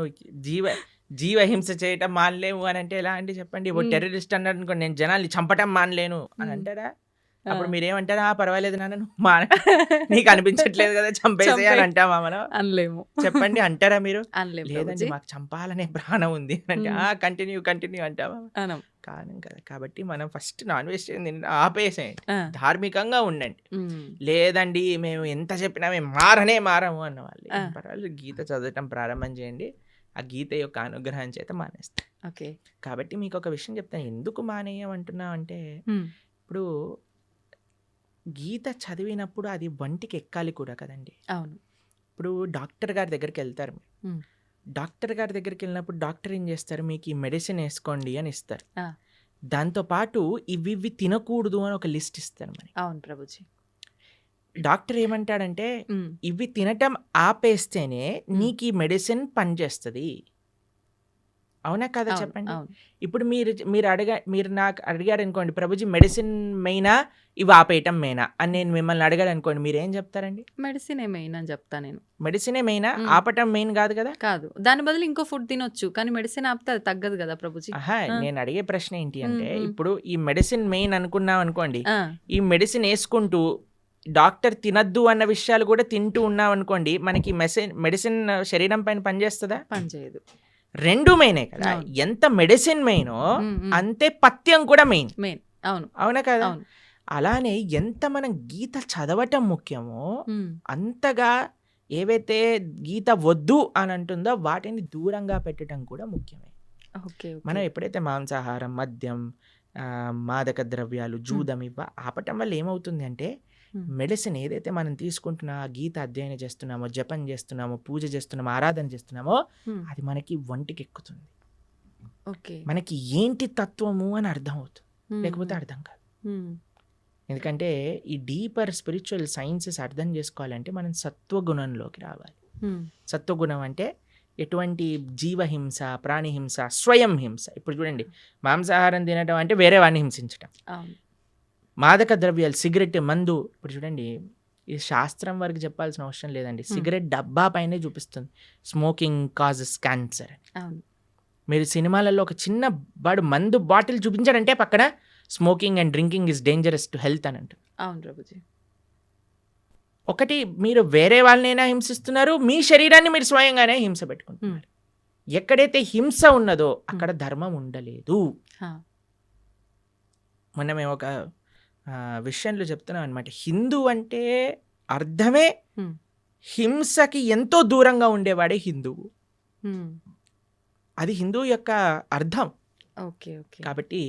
[SPEAKER 3] జీవహింస చేయటం మానలేము అని అంటే ఎలా అంటే చెప్పండి. ఇప్పుడు టెర్రరిస్ట్ అన్నాడు అనుకోండి, నేను జనాల్ని చంపటం మానలేను అని అంటారా? అప్పుడు మీరేమంటారా? పర్వాలేదు నాన్న, నువ్వు నీకు అనిపించట్లేదు కదా చంపేసే అని అంటామా మనం?
[SPEAKER 2] అనలేము.
[SPEAKER 3] చెప్పండి, అంటారా మీరు?
[SPEAKER 2] అనలేము.
[SPEAKER 3] లేదండి మాకు చంపాలనే ప్రాణం ఉంది అంటే కంటిన్యూ అంటావా? కాను కదా. కాబట్టి మనం ఫస్ట్ నాన్ వెజ్ ఆపేసేయండి, ధార్మికంగా ఉండండి. లేదండి మేము ఎంత చెప్పినా మేము మారము అన్న వాళ్ళు పర్వాలేదు, గీత చదవటం ప్రారంభం చేయండి, ఆ గీత యొక్క అనుగ్రహం చేత మానేస్తాం.
[SPEAKER 2] ఓకే. కాబట్టి
[SPEAKER 3] మీకు ఒక విషయం చెప్తాను, ఎందుకు మానేయమంటున్నావు అంటే ఇప్పుడు గీత చదివినప్పుడు అది వంటికి ఎక్కాలి కూడా కదండి.
[SPEAKER 2] అవును.
[SPEAKER 3] ఇప్పుడు డాక్టర్ గారి దగ్గరికి వెళ్తారు, డాక్టర్ గారి దగ్గరికి వెళ్ళినప్పుడు డాక్టర్ ఏం చేస్తారు, మీకు ఈ మెడిసిన్ వేసుకోండి అని ఇస్తారు. దాంతోపాటు ఇవి తినకూడదు అని ఒక లిస్ట్ ఇస్తారు మరి.
[SPEAKER 2] అవును ప్రభుజీ.
[SPEAKER 3] డాక్టర్ ఏమంటాడంటే ఇవి తినటం ఆపేస్తేనే నీకు ఈ మెడిసిన్ పనిచేస్తుంది. అవునా కదా చెప్పండి. ఇప్పుడు మీరు నాకు అడిగారు అనుకోండి, ప్రభుజీ మెడిసిన్ మెయినా ఇవి ఆపేయటం మెయినా అని నేను మిమ్మల్ని అడిగాడు అనుకోండి, మీరు ఏం చెప్తారండి?
[SPEAKER 2] మెడిసినే మెయిన్ అని చెప్తా నేను.
[SPEAKER 3] మెడిసినే మెయినా, ఆపటం మెయిన్ కాదు కదా.
[SPEAKER 2] కాదు, దాని బదులు ఇంకో ఫుడ్ తినొచ్చు, కానీ మెడిసిన్ ఆపితే అది తగ్గదు కదా ప్రభుజీ.
[SPEAKER 3] నేను అడిగే ప్రశ్న ఏంటి అంటే, ఇప్పుడు ఈ మెడిసిన్ మెయిన్ అనుకున్నాం అనుకోండి, ఈ మెడిసిన్ వేసుకుంటూ డాక్టర్ తినద్దు అన్న విషయాలు కూడా తింటూ ఉన్నాం అనుకోండి, మనకి మెడిసిన్ శరీరం పైన పనిచేస్తుందా?
[SPEAKER 2] పనిచేయదు.
[SPEAKER 3] రెండు మెయినే కదా. ఎంత మెడిసిన్ మెయినో అంతే పథ్యం కూడా మెయిన్. అవునా కదా. అలానే ఎంత మనం గీత చదవటం ముఖ్యమో అంతగా ఏవైతే గీత వద్దు అని అంటుందో వాటిని దూరంగా పెట్టడం కూడా ముఖ్యమే. మనం ఎప్పుడైతే మాంసాహారం, మద్యం, మాదక ద్రవ్యాలు, జూదం ఇవ్వ ఆపటం వల్ల ఏమవుతుంది అంటే మెడిసిన్ ఏదైతే మనం తీసుకుంటున్నా, గీత అధ్యయనం చేస్తున్నామో, జపం చేస్తున్నామో, పూజ చేస్తున్నామో, ఆరాధన చేస్తున్నామో అది మనకి వంటికి ఎక్కుతుంది. మనకి ఏంటి తత్వము అని అర్థం అవుతుంది, లేకపోతే అర్థం కాదు. ఎందుకంటే ఈ డీపర్ స్పిరిచువల్ సైన్సెస్ అర్థం చేసుకోవాలంటే మనం సత్వగుణంలోకి రావాలి. సత్వగుణం అంటే ఎటువంటి జీవహింస, ప్రాణిహింస, స్వయం హింస. ఇప్పుడు చూడండి, మాంసాహారం తినడం అంటే వేరే వాడిని హింసించటం. మాదక ద్రవ్యాలు, సిగరెట్, మందు. ఇప్పుడు చూడండి, ఈ శాస్త్రం వరకు చెప్పాల్సిన అవసరం లేదండి, సిగరెట్ డబ్బా పైనే చూపిస్తుంది స్మోకింగ్ కాజెస్ క్యాన్సర్. మీరు సినిమాలలో ఒక చిన్న వాడు మందు బాటిల్ చూపించాడంటే పక్కన smoking and drinking is dangerous to health అని అంటారు.
[SPEAKER 2] అవును ప్రభుజీ.
[SPEAKER 3] ఒకటి మీరు వేరే వాళ్ళనైనా హింసిస్తున్నారు, మీ శరీరాన్ని మీరు స్వయంగానే హింస పెట్టుకుంటున్నారు. ఎక్కడైతే హింస ఉన్నదో అక్కడ ధర్మం ఉండలేదు. మొన్న మేము ఒక విషయంలో చెప్తున్నాం అనమాట. హిందూ అంటే అర్థమే హింసకి ఎంతో దూరంగా ఉండేవాడే హిందువు. అది హిందూ యొక్క అర్థం.
[SPEAKER 2] Okay okay.
[SPEAKER 3] కాబట్టి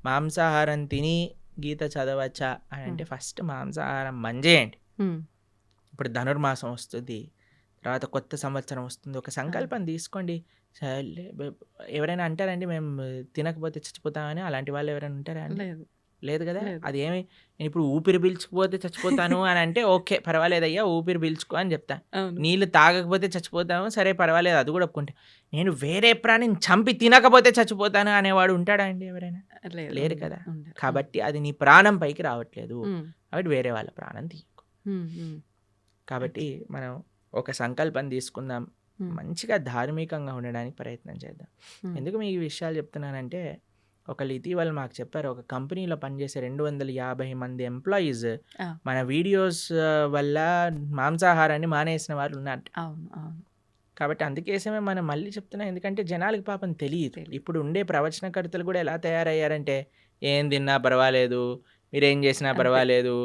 [SPEAKER 3] మాంసాహారం తిని గీత చదవచ్చా అని అంటే ఫస్ట్ మాంసాహారం మంజేయండి. ఇప్పుడు ధనుర్మాసం వస్తుంది, తర్వాత కొత్త సంవత్సరం వస్తుంది, ఒక సంకల్పం తీసుకోండి. ఎవరైనా అంటారండి మేము తినకపోతే చచ్చిపోతామని? అలాంటి వాళ్ళు ఎవరైనా ఉంటారా అండి? లేదు కదా. అది ఏమి నేను ఇప్పుడు ఊపిరి పీల్చుకుపోతే చచ్చిపోతాను అని అంటే ఓకే పర్వాలేదయ్యా ఊపిరి పీల్చుకో అని చెప్తాను. నీళ్ళు తాగకపోతే చచ్చిపోతాము, సరే పర్వాలేదు, అది కూడా ఒప్పుకుంటే. నేను వేరే ప్రాణిని చంపి తినకపోతే చచ్చిపోతాను అనేవాడు ఉంటాడా అండి ఎవరైనా? లేరు కదా. కాబట్టి అది నీ ప్రాణం పైకి రావట్లేదు, కాబట్టి వేరే వాళ్ళ ప్రాణం తీయకు. కాబట్టి మనం ఒక సంకల్పం తీసుకుందాం, మంచిగా ధార్మికంగా ఉండడానికి ప్రయత్నం చేద్దాం. ఎందుకు మీకు ఈ విషయాలు చెప్తున్నానంటే, ఒకళ్ళు ఇటీవల మాకు చెప్పారు, ఒక కంపెనీలో పనిచేసే 250 మంది ఎంప్లాయీస్ మన వీడియోస్ వల్ల మాంసాహారాన్ని మానేసిన వాళ్ళు ఉన్నారు. కాబట్టి అందుకేసమే మనం మళ్ళీ చెప్తున్నాం, ఎందుకంటే జనాలకు పాపం తెలియదు. ఇప్పుడు ఉండే ప్రవచనకర్తలు కూడా ఎలా తయారయ్యారంటే, ఏం తిన్నా పర్వాలేదు, మీరేం చేసినా పర్వాలేదు,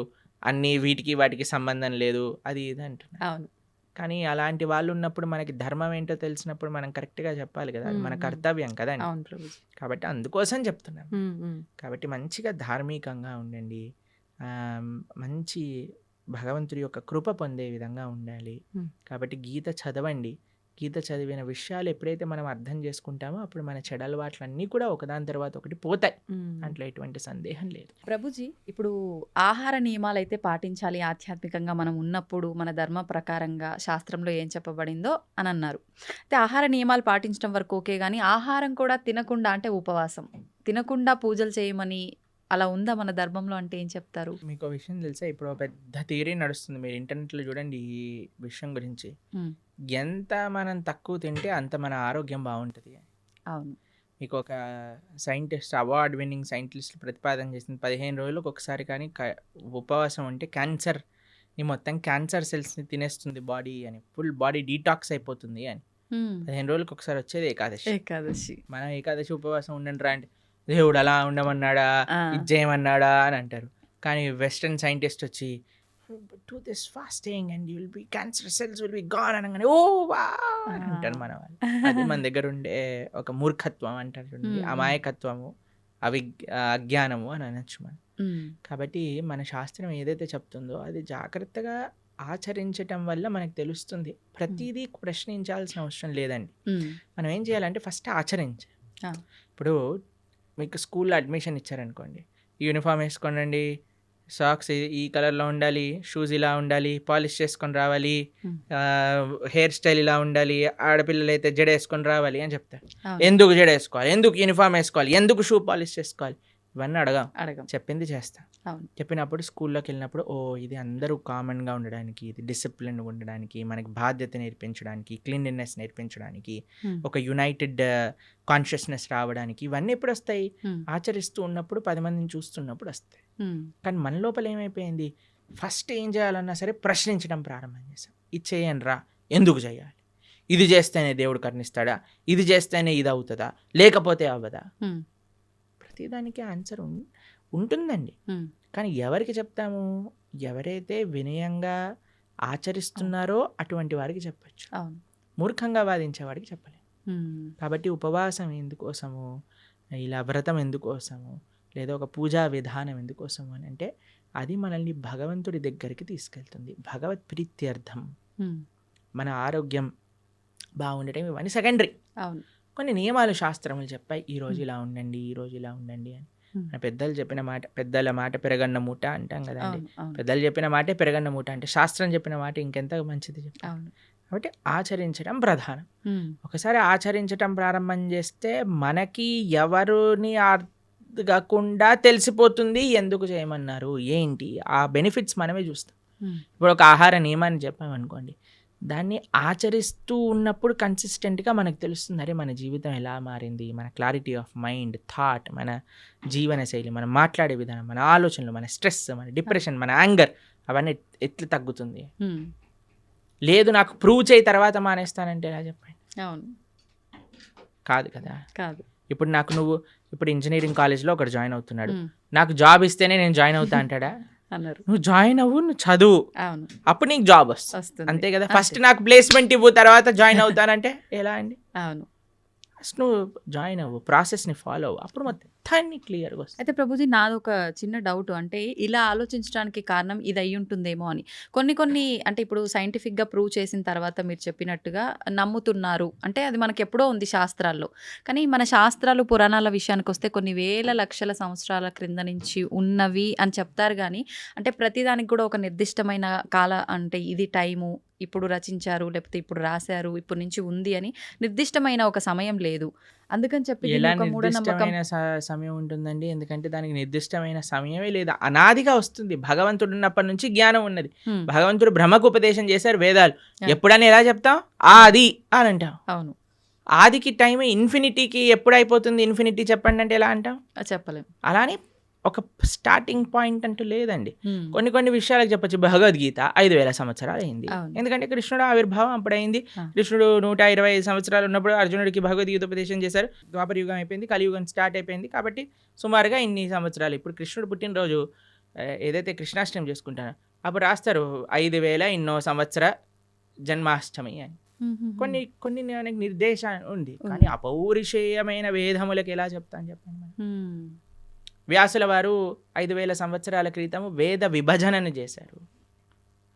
[SPEAKER 3] అన్నీ వీటికి వాటికి సంబంధం లేదు, అది ఇది అంటున్నారు. కానీ అలాంటి వాళ్ళు ఉన్నప్పుడు మనకి ధర్మం ఏంటో తెలిసినప్పుడు మనం కరెక్ట్గా చెప్పాలి కదా, అది మన కర్తవ్యం కదండి. కాబట్టి అందుకోసం చెప్తున్నాను. కాబట్టి మంచిగా ధార్మికంగా ఉండండి, మంచి భగవంతుడి యొక్క కృప పొందే విధంగా ఉండాలి. కాబట్టి గీత చదవండి. గీత చదివిన విషయాలు ఎప్పుడైతే మనం అర్థం చేసుకుంటామో అప్పుడు మన చెడు అలవాట్లన్నీ కూడా ఒకదాని తర్వాత ఒకటి పోతాయి, దాంట్లో ఎటువంటి సందేహం లేదు.
[SPEAKER 2] ప్రభుజీ, ఇప్పుడు ఆహార నియమాలు అయితే పాటించాలి ఆధ్యాత్మికంగా మనం ఉన్నప్పుడు, మన ధర్మ ప్రకారంగా శాస్త్రంలో ఏం చెప్పబడిందో అని అన్నారు. అయితే ఆహార నియమాలు పాటించడం వరకు ఓకే, కానీ ఆహారం కూడా తినకుండా, అంటే ఉపవాసం తినకుండా పూజలు చేయమని అలా ఉందా మన ధర్మంలో? అంటే ఏం చెప్తారు?
[SPEAKER 3] మీకు విషయం తెలుసా, ఇప్పుడు పెద్ద థియరీ నడుస్తుంది, మీరు ఇంటర్నెట్లో చూడండి ఈ విషయం గురించి. ఎంత మనం తక్కువ తింటే అంత మన ఆరోగ్యం బాగుంటుంది.
[SPEAKER 2] అవును.
[SPEAKER 3] మీకు ఒక సైంటిస్ట్, అవార్డ్ విన్నింగ్ సైంటిస్ట్ ప్రతిపాదన చేసింది, 15 రోజులకు ఒకసారి కానీ ఉపవాసం ఉంటే క్యాన్సర్ని మొత్తం క్యాన్సర్ సెల్స్ని తినేస్తుంది బాడీ అని, ఫుల్ బాడీ డీటాక్స్ అయిపోతుంది అని. 15 రోజులకు ఒకసారి వచ్చేది ఏకాదశి. మనం ఏకాదశి ఉపవాసం ఉండండి రా అంటే దేవుడు అలా ఉండమన్నాడా, ఇది చేయమన్నాడా అని అంటారు. కానీ వెస్టర్న్ సైంటిస్ట్ వచ్చి do this fasting and you will be cancer cells will be gone అనగానే ఓ వా అని అంటారు మన వాళ్ళు. అది మన దగ్గర ఉండే ఒక మూర్ఖత్వం అంటారు చూడండి, అమాయకత్వము, అజ్ఞానము అని అనొచ్చు మనం. కాబట్టి మన శాస్త్రం ఏదైతే చెప్తుందో అది జాగ్రత్తగా ఆచరించటం వల్ల మనకు తెలుస్తుంది. ప్రతిదీ ప్రశ్నించాల్సిన అవసరం లేదండి. మనం ఏం చేయాలంటే ఫస్ట్ ఆచరించాలి. ఇప్పుడు మీకు స్కూల్లో అడ్మిషన్ ఇచ్చారనుకోండి, యూనిఫామ్ వేసుకోండి, సాక్స్ ఈ కలర్లో ఉండాలి, షూస్ ఇలా ఉండాలి, పాలిష్ చేసుకొని రావాలి, హెయిర్ స్టైల్ ఇలా ఉండాలి, ఆడపిల్లలు అయితే జడ వేసుకొని రావాలి అని చెప్తారు. ఎందుకు జడ వేసుకోవాలి, ఎందుకు యూనిఫామ్ వేసుకోవాలి, ఎందుకు షూ పాలిష్ చేసుకోవాలి, ఇవన్నీ అడగం. చెప్పింది చేస్తాం. చెప్పినప్పుడు స్కూల్లోకి వెళ్ళినప్పుడు ఓ ఇది అందరూ కామన్గా ఉండడానికి, ఇది డిసిప్లిన్ ఉండడానికి, మనకి బాధ్యత నేర్పించడానికి, క్లీన్లీనెస్ నేర్పించడానికి, ఒక యునైటెడ్ కాన్షియస్నెస్ రావడానికి, ఇవన్నీ ఎప్పుడు వస్తాయి? ఆచరిస్తూ ఉన్నప్పుడు, 10 మందిని చూస్తున్నప్పుడు వస్తాయి. కానీ మన లోపల ఏమైపోయింది, ఫస్ట్ ఏం చేయాలన్నా సరే ప్రశ్నించడం ప్రారంభం చేసాం. ఇది చేయండి రా, ఎందుకు చేయాలి, ఇది చేస్తేనే దేవుడు కరుణిస్తాడా, ఇది చేస్తేనే ఇది అవుతుందా, లేకపోతే అవ్వదా? ప్రతిదానికి ఆన్సర్ ఉంటుందండి. కానీ ఎవరికి చెప్తాము? ఎవరైతే వినయంగా ఆచరిస్తున్నారో అటువంటి వారికి చెప్పచ్చు, మూర్ఖంగా వాదించే వాడికి చెప్పలేము. కాబట్టి ఉపవాసం ఎందుకోసము, ఇలా వ్రతం ఎందుకోసము, లేదా ఒక పూజా విధానం ఎందుకోసము అని అంటే అది మనల్ని భగవంతుడి దగ్గరికి తీసుకెళ్తుంది, భగవత్ ప్రీత్యర్థం. మన ఆరోగ్యం బాగుండటం ఇవన్నీ సెకండరీ. కొన్ని నియమాలు శాస్త్రములు చెప్పాయి, ఈరోజు ఇలా ఉండండి, ఈరోజు ఇలా ఉండండి అని. మన పెద్దలు చెప్పిన మాట, పెద్దల మాట పెరగన్న మూట అంటాం కదండి. పెద్దలు చెప్పిన మాటే పెరగన్న మూట అంటే శాస్త్రం చెప్పిన మాట ఇంకెంత మంచిది చెప్పాలి. కాబట్టి ఆచరించడం ప్రధానం. ఒకసారి ఆచరించడం ప్రారంభం చేస్తే మనకి ఎవరిని అడగకుండా తెలిసిపోతుంది ఎందుకు చేయమన్నారు ఏంటి, ఆ బెనిఫిట్స్ మనమే చూస్తాం. ఇప్పుడు ఒక ఆహార నియమాన్ని చెప్పామనుకోండి, దాన్ని ఆచరిస్తూ ఉన్నప్పుడు కన్సిస్టెంట్గా మనకు తెలుస్తుంది, అరే మన జీవితం ఎలా మారింది, మన క్లారిటీ ఆఫ్ మైండ్, థాట్, మన జీవన శైలి, మనం మాట్లాడే విధానం, మన ఆలోచనలు, మన స్ట్రెస్, మన డిప్రెషన్, మన యాంగర్ అవన్నీ ఎట్లా తగ్గుతుంది?
[SPEAKER 2] ఉమ్,
[SPEAKER 3] లేదు నాకు ప్రూవ్ చేయి తర్వాత మానేస్తానంటే ఎలా చెప్పండి?
[SPEAKER 2] అవును,
[SPEAKER 3] కాదు కదా.
[SPEAKER 2] కాదు.
[SPEAKER 3] ఇప్పుడు నువ్వు ఇప్పుడు ఇంజనీరింగ్ కాలేజ్లో ఒకటి జాయిన్ అవుతున్నాడు,
[SPEAKER 2] ఉమ్,
[SPEAKER 3] నాకు జాబ్ ఇస్తేనే నేను జాయిన్ అవుతా అంటాడా?
[SPEAKER 2] అన్నారు.
[SPEAKER 3] నువ్వు జాయిన్ అవ్వు, నువ్వు చదువు,
[SPEAKER 2] అవును,
[SPEAKER 3] అప్పుడు నీకు జాబ్ వస్తుంది.
[SPEAKER 2] వస్తుంది.
[SPEAKER 3] అంతే కదా. ఫస్ట్ నాకు ప్లేస్మెంట్ ఇవ్వు తర్వాత జాయిన్ అవుతానంటే ఎలా అండి?
[SPEAKER 2] అవును.
[SPEAKER 3] ఫస్ట్ నువ్వు జాయిన్ అవ్వు, ప్రాసెస్ని ఫాలో అవ్వు, అప్పుడు మొత్తాన్ని క్లియర్గా వస్తుంది.
[SPEAKER 2] అయితే ప్రభుజీ నాది ఒక చిన్న డౌట్, అంటే ఇలా ఆలోచించడానికి కారణం ఇది అయి ఉంటుందేమో అని. కొన్ని అంటే ఇప్పుడు సైంటిఫిక్గా ప్రూవ్ చేసిన తర్వాత మీరు చెప్పినట్టుగా నమ్ముతున్నారు అంటే అది మనకి ఎప్పుడో ఉంది శాస్త్రాల్లో. కానీ మన శాస్త్రాలు పురాణాల విషయానికి వస్తే కొన్ని వేల లక్షల సంవత్సరాల క్రింద నుంచి ఉన్నవి అని చెప్తారు. కానీ అంటే ప్రతిదానికి కూడా ఒక నిర్దిష్టమైన అంటే ఇది టైము, ఇప్పుడు రచించారు లేకపోతే ఇప్పుడు రాశారు, ఇప్పటి నుంచి ఉంది అని నిర్దిష్టమైన ఒక సమయం లేదు. అందుకని చెప్పి దీన్ని
[SPEAKER 3] ఎలా
[SPEAKER 2] ఒక మూఢనమ్మకం.
[SPEAKER 3] నిర్దిష్టమైన సమయం ఉంటుందండి? ఎందుకంటే దానికి నిర్దిష్టమైన సమయమే లేదు, అనాదిగా వస్తుంది. భగవంతుడు ఉన్నప్పటి నుంచి జ్ఞానం ఉన్నది.
[SPEAKER 2] హ్మ్.
[SPEAKER 3] భగవంతుడు బ్రహ్మకు ఉపదేశం చేశారు వేదాలు.
[SPEAKER 2] Yeah.
[SPEAKER 3] ఎప్పుడని ఎలా చెప్తాం? ఆది అని అంటాం.
[SPEAKER 2] అవును,
[SPEAKER 3] ఆదికి టైం ఇన్ఫినిటీకి ఎప్పుడు అయిపోతుంది? ఇన్ఫినిటీ చెప్పండి అంటే ఎలా అంటాం?
[SPEAKER 2] చెప్పలేం.
[SPEAKER 3] అలానే ఒక స్టార్టింగ్ పాయింట్ అంటూ లేదండి.
[SPEAKER 2] హ్మ్.
[SPEAKER 3] కొన్ని విషయాలకు చెప్పొచ్చు. భగవద్గీత 5,000 సంవత్సరాలు అయింది.
[SPEAKER 2] అవును.
[SPEAKER 3] ఎందుకంటే కృష్ణుడు ఆవిర్భావం అప్పుడైంది.
[SPEAKER 2] ఆ.
[SPEAKER 3] కృష్ణుడు 125 సంవత్సరాలు ఉన్నప్పుడు అర్జునుడికి భగవద్గీత ఉపదేశం చేశారు. ద్వాపర యుగం అయిపోయింది, కలియుగం స్టార్ట్ అయిపోయింది. కాబట్టి సుమారుగా ఇన్ని సంవత్సరాలు. ఇప్పుడు కృష్ణుడు పుట్టినరోజు ఏదైతే కృష్ణాష్టమి చేసుకుంటారో అప్పుడు రాస్తారు 5,000 ఇన్నో సంవత్సర జన్మాష్టమి అని. కొన్ని మనకి నిర్దేశం ఉంది. కానీ అపౌరుషేయమైన వేదములకు ఎలా చెప్తాను చెప్పండి మనం?
[SPEAKER 2] హ్మ్.
[SPEAKER 3] వ్యాసుల వారు 5,000 సంవత్సరాల క్రితం వేద విభజనను చేశారు.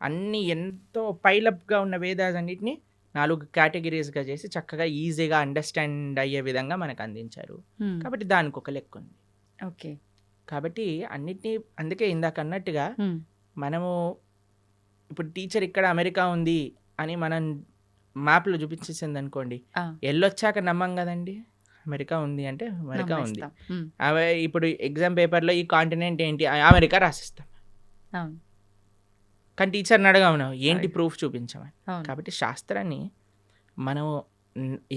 [SPEAKER 3] అన్ని ఎంతో పైలప్గా ఉన్న వేదాలన్నింటినీ 4 కేటగిరీస్గా చేసి చక్కగా ఈజీగా అండర్స్టాండ్ అయ్యే విధంగా మనకు అందించారు.
[SPEAKER 2] హ్మ్.
[SPEAKER 3] కాబట్టి దానికి ఒక లెక్క ఉంది.
[SPEAKER 2] ఓకే.
[SPEAKER 3] కాబట్టి అన్నిటినీ అందుకే ఇందాక అన్నట్టుగా
[SPEAKER 2] హ్మ్.
[SPEAKER 3] మనము ఇప్పుడు టీచర్ ఇక్కడ అమెరికా ఉంది అని మనం మ్యాప్లో చూపించేసింది అనుకోండి,
[SPEAKER 2] ఆ,
[SPEAKER 3] వెళ్ళొచ్చాక నమ్మం కదండి. అమెరికా ఉంది అంటే అమెరికా ఉంది.
[SPEAKER 2] నమ్మేస్తాం. హ్మ్.
[SPEAKER 3] అవి ఇప్పుడు ఎగ్జామ్ పేపర్లో ఈ కాంటినెంట్ ఏంటి, అమెరికా రాసిస్తాం.
[SPEAKER 2] అవును,
[SPEAKER 3] కానీ టీచర్ని అడగమను ఏంటి
[SPEAKER 2] Right.
[SPEAKER 3] ప్రూఫ్ చూపించమని.
[SPEAKER 2] అవును.
[SPEAKER 3] కాబట్టి శాస్త్రాన్ని మనం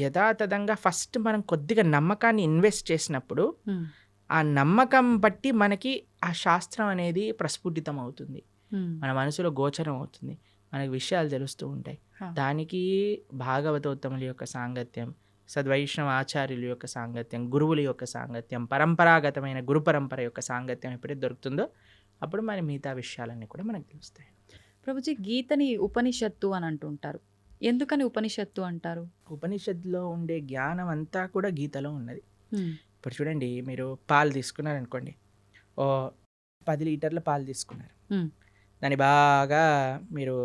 [SPEAKER 3] యథాతథంగా ఫస్ట్ మనం కొద్దిగా నమ్మకాన్ని ఇన్వెస్ట్ చేసినప్పుడు
[SPEAKER 2] హ్మ్.
[SPEAKER 3] ఆ నమ్మకం బట్టి మనకి ఆ శాస్త్రం అనేది ప్రస్ఫుటితం అవుతుంది,
[SPEAKER 2] హ్మ్.
[SPEAKER 3] మన మనసులో గోచరం అవుతుంది, మనకి విషయాలు తెలుస్తూ ఉంటాయి.
[SPEAKER 2] హా.
[SPEAKER 3] దానికి భాగవతోత్తముల యొక్క సాంగత్యం, సద్వైష్ణవ ఆచార్యుల యొక్క సాంగత్యం, గురువుల యొక్క సాంగత్యం, పరంపరాగతమైన గురు పరంపర యొక్క సాంగత్యం ఎప్పుడైతే దొరుకుతుందో అప్పుడు మన మిగతా విషయాలన్నీ కూడా మనకు తెలుస్తాయి.
[SPEAKER 2] ప్రభుజీ గీతని ఉపనిషత్తు అని అంటుంటారు. ఎందుకని ఉపనిషత్తు అంటారు?
[SPEAKER 3] ఉపనిషత్తులో ఉండే జ్ఞానం అంతా కూడా గీతలో ఉన్నది.
[SPEAKER 2] హ్మ్.
[SPEAKER 3] ఇప్పుడు చూడండి, మీరు పాలు తీసుకున్నారనుకోండి, ఓ 10 లీటర్ల పాలు తీసుకున్నారు.
[SPEAKER 2] హ్మ్.
[SPEAKER 3] దాన్ని బాగా మీరు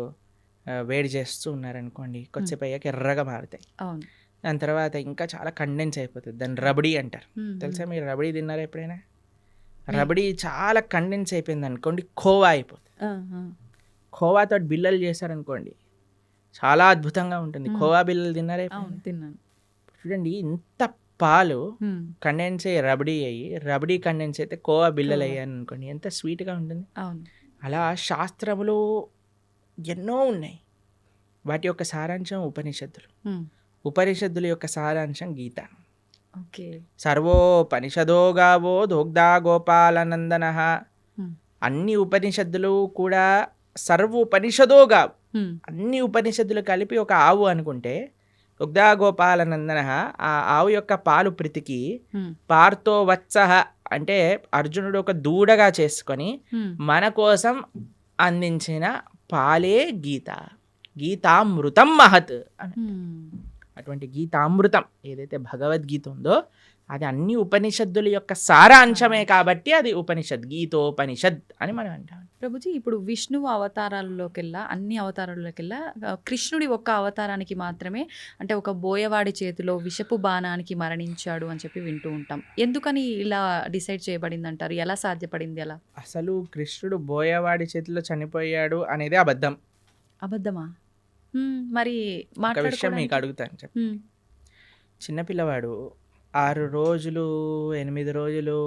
[SPEAKER 3] వేడి చేస్తూ ఉన్నారనుకోండి, కొద్దిసేపు అయ్యాక ఎర్రగా మారుతాయి.
[SPEAKER 2] అవును.
[SPEAKER 3] దాని తర్వాత ఇంకా చాలా కండెన్స్ అయిపోతుంది. దాన్ని రబడీ అంటారు.
[SPEAKER 2] హ్మ్.
[SPEAKER 3] తెలుసా మీరు రబడీ తిన్నారా ఎప్పుడైనా? రబడీ చాలా కండెన్స్ అయిపోయింది అనుకోండి, ఖోవా అయిపోతుంది.
[SPEAKER 2] ఆ, ఆ.
[SPEAKER 3] ఖోవాతో బిల్లలు చేశారనుకోండి, చాలా అద్భుతంగా ఉంటుంది. ఖోవా బిల్లలు తిన్నారా
[SPEAKER 2] అవును,
[SPEAKER 3] ఎప్పుడైనా?
[SPEAKER 2] తిన్నాను.
[SPEAKER 3] చూడండి, ఇంత పాలు
[SPEAKER 2] హ్మ్.
[SPEAKER 3] కండెన్స్ అయ్యి రబడీ అయ్యి, రబడీ కండెన్స్ అయితే కోవా బిల్లలు
[SPEAKER 2] కోవా.
[SPEAKER 3] అయ్యాను అనుకోండి, ఎంత స్వీట్గా ఉంటుంది.
[SPEAKER 2] అవును.
[SPEAKER 3] అలా శాస్త్రములు ఎన్నో ఉన్నాయి. వాటి యొక్క సారాంశం ఉపనిషత్తులు.
[SPEAKER 2] హ్మ్.
[SPEAKER 3] ఉపనిషత్తుల యొక్క సారాంశం గీత.
[SPEAKER 2] ఓకే.
[SPEAKER 3] సర్వోపనిషదో గావో దోగ్ధా గోపాలనందన.
[SPEAKER 2] హ్మ్.
[SPEAKER 3] అన్ని ఉపనిషత్తులు కూడా సర్వోపనిషదో గావు,
[SPEAKER 2] హ్మ్.
[SPEAKER 3] అన్ని ఉపనిషత్తులు కలిపి ఒక ఆవు అనుకుంటే, దుగ్ధా గోపాలనందన ఆ ఆవు యొక్క పాలు ప్రీతికి
[SPEAKER 2] హ్మ్.
[SPEAKER 3] పార్థో వత్సః అంటే అర్జునుడు ఒక దూడగా చేసుకొని
[SPEAKER 2] హ్మ్.
[SPEAKER 3] మన కోసం అందించిన పాలే గీత. గీతామృతం మహత్ అని.
[SPEAKER 2] హ్మ్.
[SPEAKER 3] అటువంటి గీతామృతం ఏదైతే భగవద్గీత ఉందో అది అన్ని ఉపనిషత్తుల యొక్క సారాంశమే కాబట్టి అది ఉపనిషత్, గీతోపనిషద్ అని మనం అంటాం.
[SPEAKER 2] ప్రభుజీ ఇప్పుడు విష్ణువు అవతారాల్లోకెల్లా అన్ని అవతారాల్లోకెల్లా కృష్ణుడి ఒక్క అవతారానికి మాత్రమే అంటే ఒక బోయవాడి చేతిలో విషపు బాణానికి మరణించాడు అని చెప్పి వింటూ ఉంటాం. ఎందుకని ఇలా డిసైడ్ చేయబడింది అంటారు? ఎలా సాధ్యపడింది అలా?
[SPEAKER 3] అసలు కృష్ణుడు బోయవాడి చేతిలో చనిపోయాడు అనేది అబద్ధం.
[SPEAKER 2] అబద్ధమా? మరి
[SPEAKER 3] ఒక విషయం మీకు అడుగుతాను చెప్పి. చిన్నపిల్లవాడు 6 రోజులు 8 రోజులు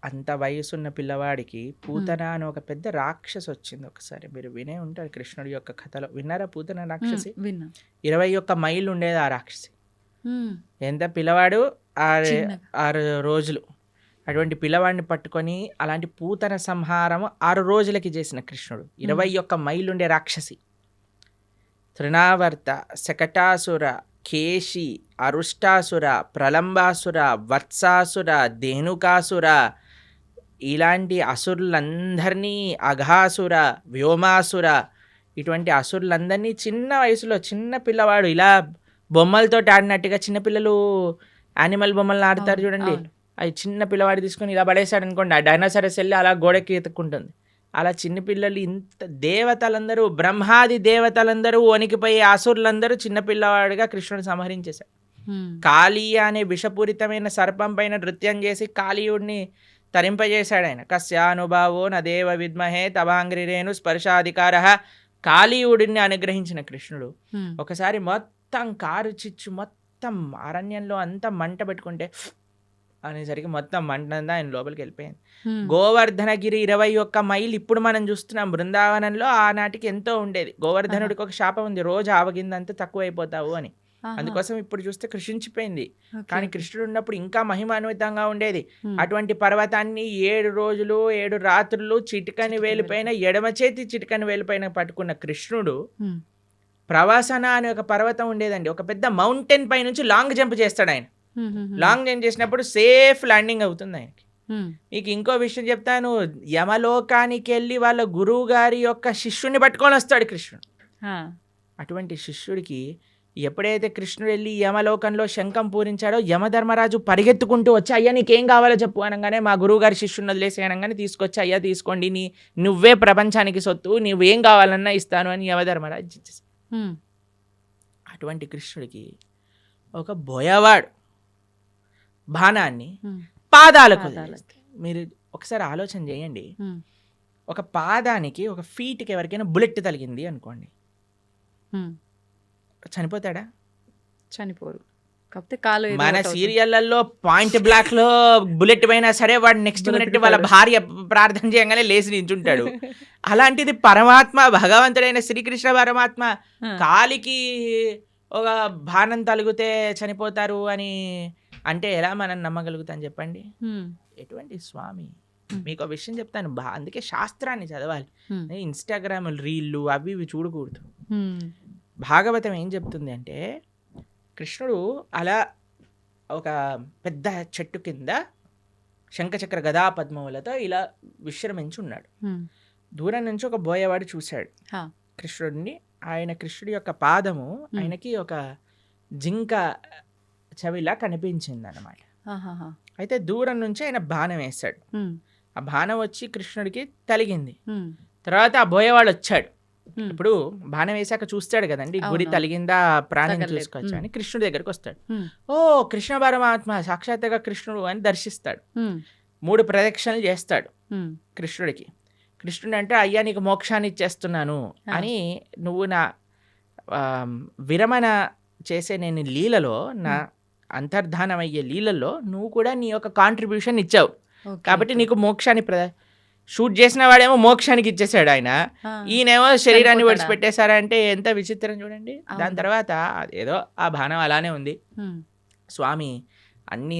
[SPEAKER 3] అంత వయసున్న పిల్లవాడికి పూతన అని ఒక పెద్ద రాక్షసి వచ్చింది. ఒకసారి మీరు వినే ఉంటారు కృష్ణుడి యొక్క కథలో. విన్నారా పూతన రాక్షసి?
[SPEAKER 2] విన్నా.
[SPEAKER 3] 21 మైళ్ళు ఉండేది ఆ రాక్షసి.
[SPEAKER 2] హ్మ్.
[SPEAKER 3] ఎంత పిల్లవాడు?
[SPEAKER 2] చిన్నగా.
[SPEAKER 3] 6 రోజులు అటువంటి పిల్లవాడిని పట్టుకొని అలాంటి పూతన సంహారం 6 రోజులకి చేసిన కృష్ణుడు. 21 మైలుండే రాక్షసి తృణావర్త, శకటాసుర, కేశి, అరుష్టాసుర, ప్రలంబాసుర, వత్సాసుర, ధేనుకాసుర ఇలాంటి అసురులందరినీ, అఘాసుర, వ్యోమాసుర ఇటువంటి అసురులందరినీ చిన్న వయసులో చిన్న పిల్లవాడు ఇలా బొమ్మలతో ఆడినట్టుగా, చిన్నపిల్లలు యానిమల్ బొమ్మలను ఆడతారు చూడండి, అవి చిన్న పిల్లవాడు తీసుకొని ఇలా పడేశాడు అనుకోండి, ఆ డైనోసారస్ వెళ్ళి అలా గోడకి ఎత్తుక్కుంటుంది. అలా చిన్నపిల్లలు ఇంత దేవతలందరూ, బ్రహ్మాది దేవతలందరూ వణికిపోయి అసురులందరూ చిన్నపిల్లవాడిగా కృష్ణుడు సంహరించేశాడు. కాళీయ అనే విషపూరితమైన సర్పం పైన నృత్యం చేసి కాళీయుడిని తరింపజేశాడు ఆయన. కస్యానుభావో నదేవ విద్మహే తవాంగ్రిరేణు స్పర్శాధికార. కాళీయుడిని అనుగ్రహించిన కృష్ణుడు ఒకసారి మొత్తం కారు చిచ్చు మొత్తం అరణ్యంలో అంతా మంట పెట్టుకుంటే అనేసరికి మొత్తం మంటంతా ఆయన లోపలికి వెళ్ళిపోయింది. గోవర్ధనగిరి 21 మైలు ఇప్పుడు మనం చూస్తున్నాం. బృందావనంలో ఆనాటికి ఎంతో ఉండేది. గోవర్ధనుడికి ఒక శాపం ఉంది, రోజు ఆవగిందంతా తక్కువైపోతావు అని. అందుకోసం ఇప్పుడు చూస్తే కృషించిపోయింది. కానీ కృష్ణుడు ఉన్నప్పుడు ఇంకా మహిమాన్వితంగా ఉండేది. అటువంటి పర్వతాన్ని 7 రోజులు 7 రాత్రులు చిటికని వేలిపైన, ఎడమ చేతి చిటికని వేలిపైన పట్టుకున్న కృష్ణుడు ప్రవాసన అనే ఒక పర్వతం ఉండేదండి. ఒక పెద్ద మౌంటైన్ పై నుంచి లాంగ్ జంప్ చేస్తాడు ఆయన. లాంగ్ జంప్ చేసినప్పుడు సేఫ్ ల్యాండింగ్ అవుతుంది ఆయనకి. మీకు ఇంకో విషయం చెప్తాను. యమలోకానికి వెళ్ళి వాళ్ళ గురువు గారి యొక్క శిష్యుని పట్టుకొని వస్తాడు కృష్ణుడు. అటువంటి శిష్యుడికి ఎప్పుడైతే కృష్ణుడు వెళ్ళి యమలోకంలో శంఖం పూరించాడో, యమధర్మరాజు పరిగెత్తుకుంటూ వచ్చి, అయ్యా నీకేం కావాలో చెప్పు అనగానే, మా గురువు గారి శిష్యుని వదిలేసి అనగానే తీసుకొచ్చి, అయ్యా తీసుకోండి, నువ్వే ప్రపంచానికి సొత్తు, నువ్వేం కావాలన్నా ఇస్తాను అని యమధర్మరాజు ఇచ్చేసి. అటువంటి కృష్ణుడికి ఒక బోయవాడు బాణాన్ని పాదాలకు మీరు ఒకసారి ఆలోచన చేయండి. ఒక పాదానికి, ఒక ఫీట్కి ఎవరికైనా బుల్లెట్ తగిలింది అనుకోండి, చనిపోతాడా?
[SPEAKER 2] చనిపోరు. కాకపోతే కాలు
[SPEAKER 3] మన సీరియళ్లలో పాయింట్ బ్లాక్ లో బుల్లెట్ పోయినా సరే వాడు నెక్స్ట్ మినిట్ వాళ్ళ భార్య ప్రార్థన చేయగానే లేచి నించుంటాడు. అలాంటిది పరమాత్మ, భగవంతుడైన శ్రీకృష్ణ పరమాత్మ కాలికి ఒక బాణం తలిగితే చనిపోతారు అని అంటే ఎలా మనం నమ్మగలుగుతాం చెప్పండి? ఎటువంటి స్వామి. మీకు ఒక విషయం చెప్తాను, అందుకే శాస్త్రాన్ని చదవాలి. ఇన్స్టాగ్రామ్ రీళ్ళు అవి ఇవి చూడకూడదు. భాగవతం ఏం చెప్తుంది అంటే, కృష్ణుడు అలా ఒక పెద్ద చెట్టు కింద శంఖచక్ర గదా పద్మములతో ఇలా విశ్రమించి ఉన్నాడు. దూరం నుంచి ఒక బోయవాడు చూశాడు కృష్ణుడిని. కృష్ణుడి యొక్క పాదము ఆయనకి ఒక జింక చెవిలా కనిపించింది అన్నమాట. అయితే దూరం నుంచి ఆయన బాణం వేశాడు. ఆ బాణం వచ్చి కృష్ణుడికి తలిగింది. తర్వాత ఆ బోయవాడు వచ్చాడు. ఇప్పుడు బాణం వేసాక చూస్తాడు కదండి, గురి తలిగిందా, ప్రాణం చూసుకోవచ్చు అని కృష్ణుడి దగ్గరకు వస్తాడు. ఓ కృష్ణ పరమాత్మ సాక్షాత్తుగా కృష్ణుడు అని దర్శిస్తాడు. 3 ప్రదక్షిణలు చేస్తాడు కృష్ణుడికి. కృష్ణుడు అంటే, అయ్యా నీకు మోక్షాన్ని ఇచ్చేస్తున్నాను అని, నువ్వు నా విరమణ చేసే నేను లీలలో, నా అంతర్ధానం అయ్యే లీలలో నువ్వు కూడా నీ యొక్క కాంట్రిబ్యూషన్ ఇచ్చావు కాబట్టి నీకు మోక్షాన్ని షూట్ చేసిన వాడేమో మోక్షానికి ఇచ్చేసాడు ఆయన, ఈయనేమో శరీరాన్ని విడిచిపెట్టేశారంటే ఎంత విచిత్రం చూడండి. దాని తర్వాత ఏదో ఆ బాణం అలానే ఉంది. స్వామి అన్నీ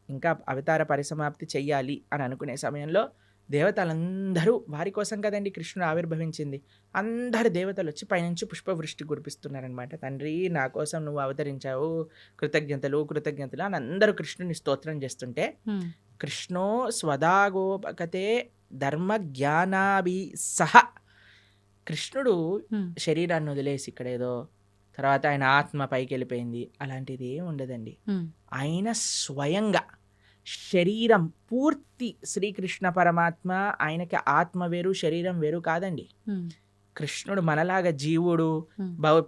[SPEAKER 3] ఇంకా అవతార పరిసమాప్తి చెయ్యాలి అని అనుకునే సమయంలో దేవతలందరూ, వారి కోసం కదండి కృష్ణుడు ఆవిర్భవించింది, అందరు దేవతలు వచ్చి పైనుంచి పుష్పవృష్టి కురిపిస్తున్నారనమాట. తండ్రి నా కోసం నువ్వు అవతరించావు, కృతజ్ఞతలు కృతజ్ఞతలు అని అందరూ కృష్ణుని స్తోత్రం చేస్తుంటే, కృష్ణో స్వదాగోపకతే ధర్మ జ్ఞానాభి సహ, కృష్ణుడు శరీరాన్ని వదిలేసి ఇక్కడ ఏదో తర్వాత ఆయన ఆత్మ పైకి వెళ్ళిపోయింది అలాంటిది ఏం ఉండదండి. ఆయన స్వయంగా శరీరం పూర్తి శ్రీకృష్ణ పరమాత్మ, ఆయనకి ఆత్మ వేరు శరీరం వేరు కాదండి. కృష్ణుడు మనలాగా జీవుడు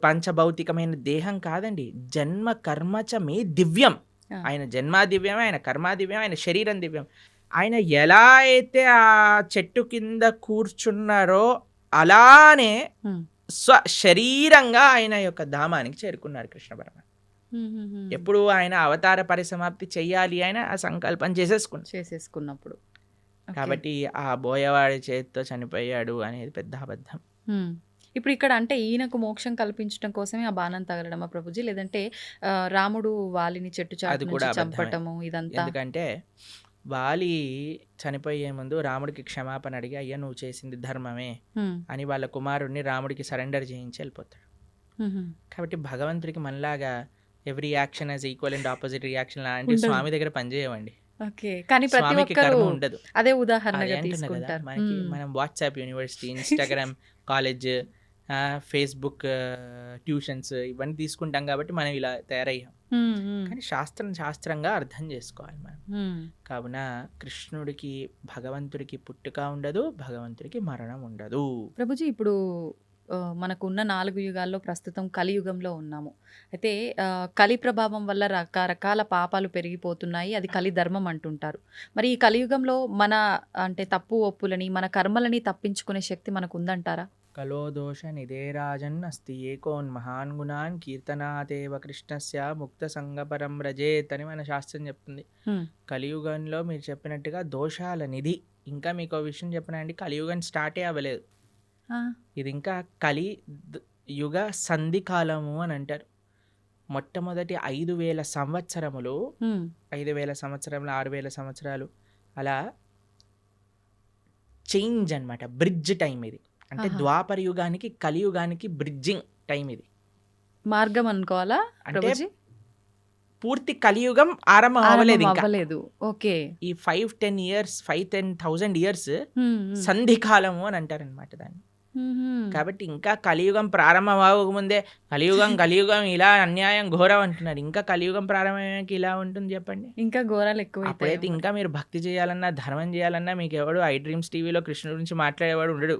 [SPEAKER 3] పంచభౌతికమైన దేహం కాదండి. జన్మ కర్మచ మే దివ్యం. ఆయన జన్మ దివ్యం, ఆయన కర్మ దివ్యం, ఆయన శరీరం దివ్యం. ఆయన ఎలా అయితే ఆ చెట్టు కింద కూర్చున్నారో అలానే శరీరంగా ఆయన యొక్క ధామానికి చేరుకున్నారు కృష్ణ పరమాత్మ. ఎప్పుడు ఆయన అవతార పరిసమాప్తి చెయ్యాలి ఆయన ఆ సంకల్పం చేసేసుకున్నప్పుడు. కాబట్టి ఆ బోయవాడి చేతితో చనిపోయాడు అనేది పెద్ద అబద్ధం.
[SPEAKER 2] ఇప్పుడు ఇక్కడ అంటే ఈయనకు మోక్షం కల్పించడం కోసమే ఆ బాణం తగలడమా ప్రభుజీ, లేదంటే రాముడు వాలిని చెట్టు చాటు నుంచి చంపటము ఇదంతా?
[SPEAKER 3] ఎందుకంటే వాలి చనిపోయే ముందు రాముడికి క్షమాపణ అడిగి అయ్యా నువ్వు చేసింది ధర్మమే అని వాళ్ళ కుమారుడిని రాముడికి సరెండర్ చేయించి వెళ్ళిపోతాడు. కాబట్టి భగవంతుడికి మనలాగా every action as equal and opposite reaction లాంటి
[SPEAKER 2] ఉండదు.
[SPEAKER 3] స్వామి దగ్గర పనిచేయవండి.
[SPEAKER 2] ఓకే, కానీ ప్రతి
[SPEAKER 3] స్వామికి
[SPEAKER 2] ఒక్కరు
[SPEAKER 3] కర్మ ఉండదు.
[SPEAKER 2] అదే
[SPEAKER 3] అదే
[SPEAKER 2] ఉదాహరణగా
[SPEAKER 3] అంటున్నా కదా,
[SPEAKER 2] తీసుకుంటారు.
[SPEAKER 3] మనకి మనం WhatsApp university, Instagram college, Facebook tuitions ఇవన్నీ తీసుకుంటాం కాబట్టి మనం ఇలా తయారయ్యాం. కానీ శాస్త్రంగా అర్థం చేసుకోవాలి మనం. కావున కృష్ణుడికి భగవంతుడికి పుట్టుక ఉండదు, భగవంతుడికి మరణం ఉండదు.
[SPEAKER 2] ప్రభుజీ, ఇప్పుడు మనకున్న 4 యుగాల్లో ప్రస్తుతం కలియుగంలో ఉన్నాము. అయితే కలి ప్రభావం వల్ల రకరకాల పాపాలు పెరిగిపోతున్నాయి. అది కలి ధర్మం అంటుంటారు. మరి ఈ కలియుగంలో మన అంటే తప్పు ఒప్పులని, మన కర్మలని తప్పించుకునే శక్తి మనకు ఉందంటారా?
[SPEAKER 3] కలో దోష నిదేరాజన్ అస్తి ఏకోన్ మహాన్ గుణాన్ కీర్తనాదేవ కృష్ణస్య ముక్త సంగపరం రజేత్ అని మన శాస్త్రం చెప్తుంది. కలియుగంలో మీరు చెప్పినట్టుగా దోషాల నిధి. ఇంకా మీకు విషయం చెప్పినా అండి, కలియుగం స్టార్టే అవ్వలేదు. ఇది ఇంకా యుగ సంధి కాలము అని అంటారు. మొట్టమొదటి 5,000 సంవత్సరములు, 5,000 సంవత్సరములు, 6,000 సంవత్సరాలు అలా చేంజ్ అన్నమాట. బ్రిడ్జ్ టైం ఇది. అంటే ద్వాపర యుగానికి కలియుగానికి బ్రిడ్జింగ్ టైం ఇది.
[SPEAKER 2] మార్గం అనుకోవాలా
[SPEAKER 3] అంటే
[SPEAKER 2] ప్రభుజీ?
[SPEAKER 3] పూర్తి కలియుగం ఆరంభం అవ్వలేదు ఇంకా.
[SPEAKER 2] అవ్వలేదు. ఓకే.
[SPEAKER 3] ఈ 5-10 years 5,000-10,000 years సంధి కాలము అని అంటారు అనమాట దాన్ని. కాబట్టి ఇంకా కలియుగం ప్రారంభం అవ్వకముందే కలియుగం ఇలా అన్యాయం ఘోరం అంటున్నారు. ఇంకా కలియుగం ప్రారంభమయ్యాక ఇలా ఉంటుంది చెప్పండి.
[SPEAKER 2] ఇంకా ఘోరాలు ఎక్కువ.
[SPEAKER 3] అప్పుడైతే ఇంకా మీరు భక్తి చేయాలన్నా, ధర్మం చేయాలన్నా మీకు ఎవడు ఐ డ్రీమ్స్ టీవీలో కృష్ణుడి గురించి మాట్లాడేవాడు ఉండడు.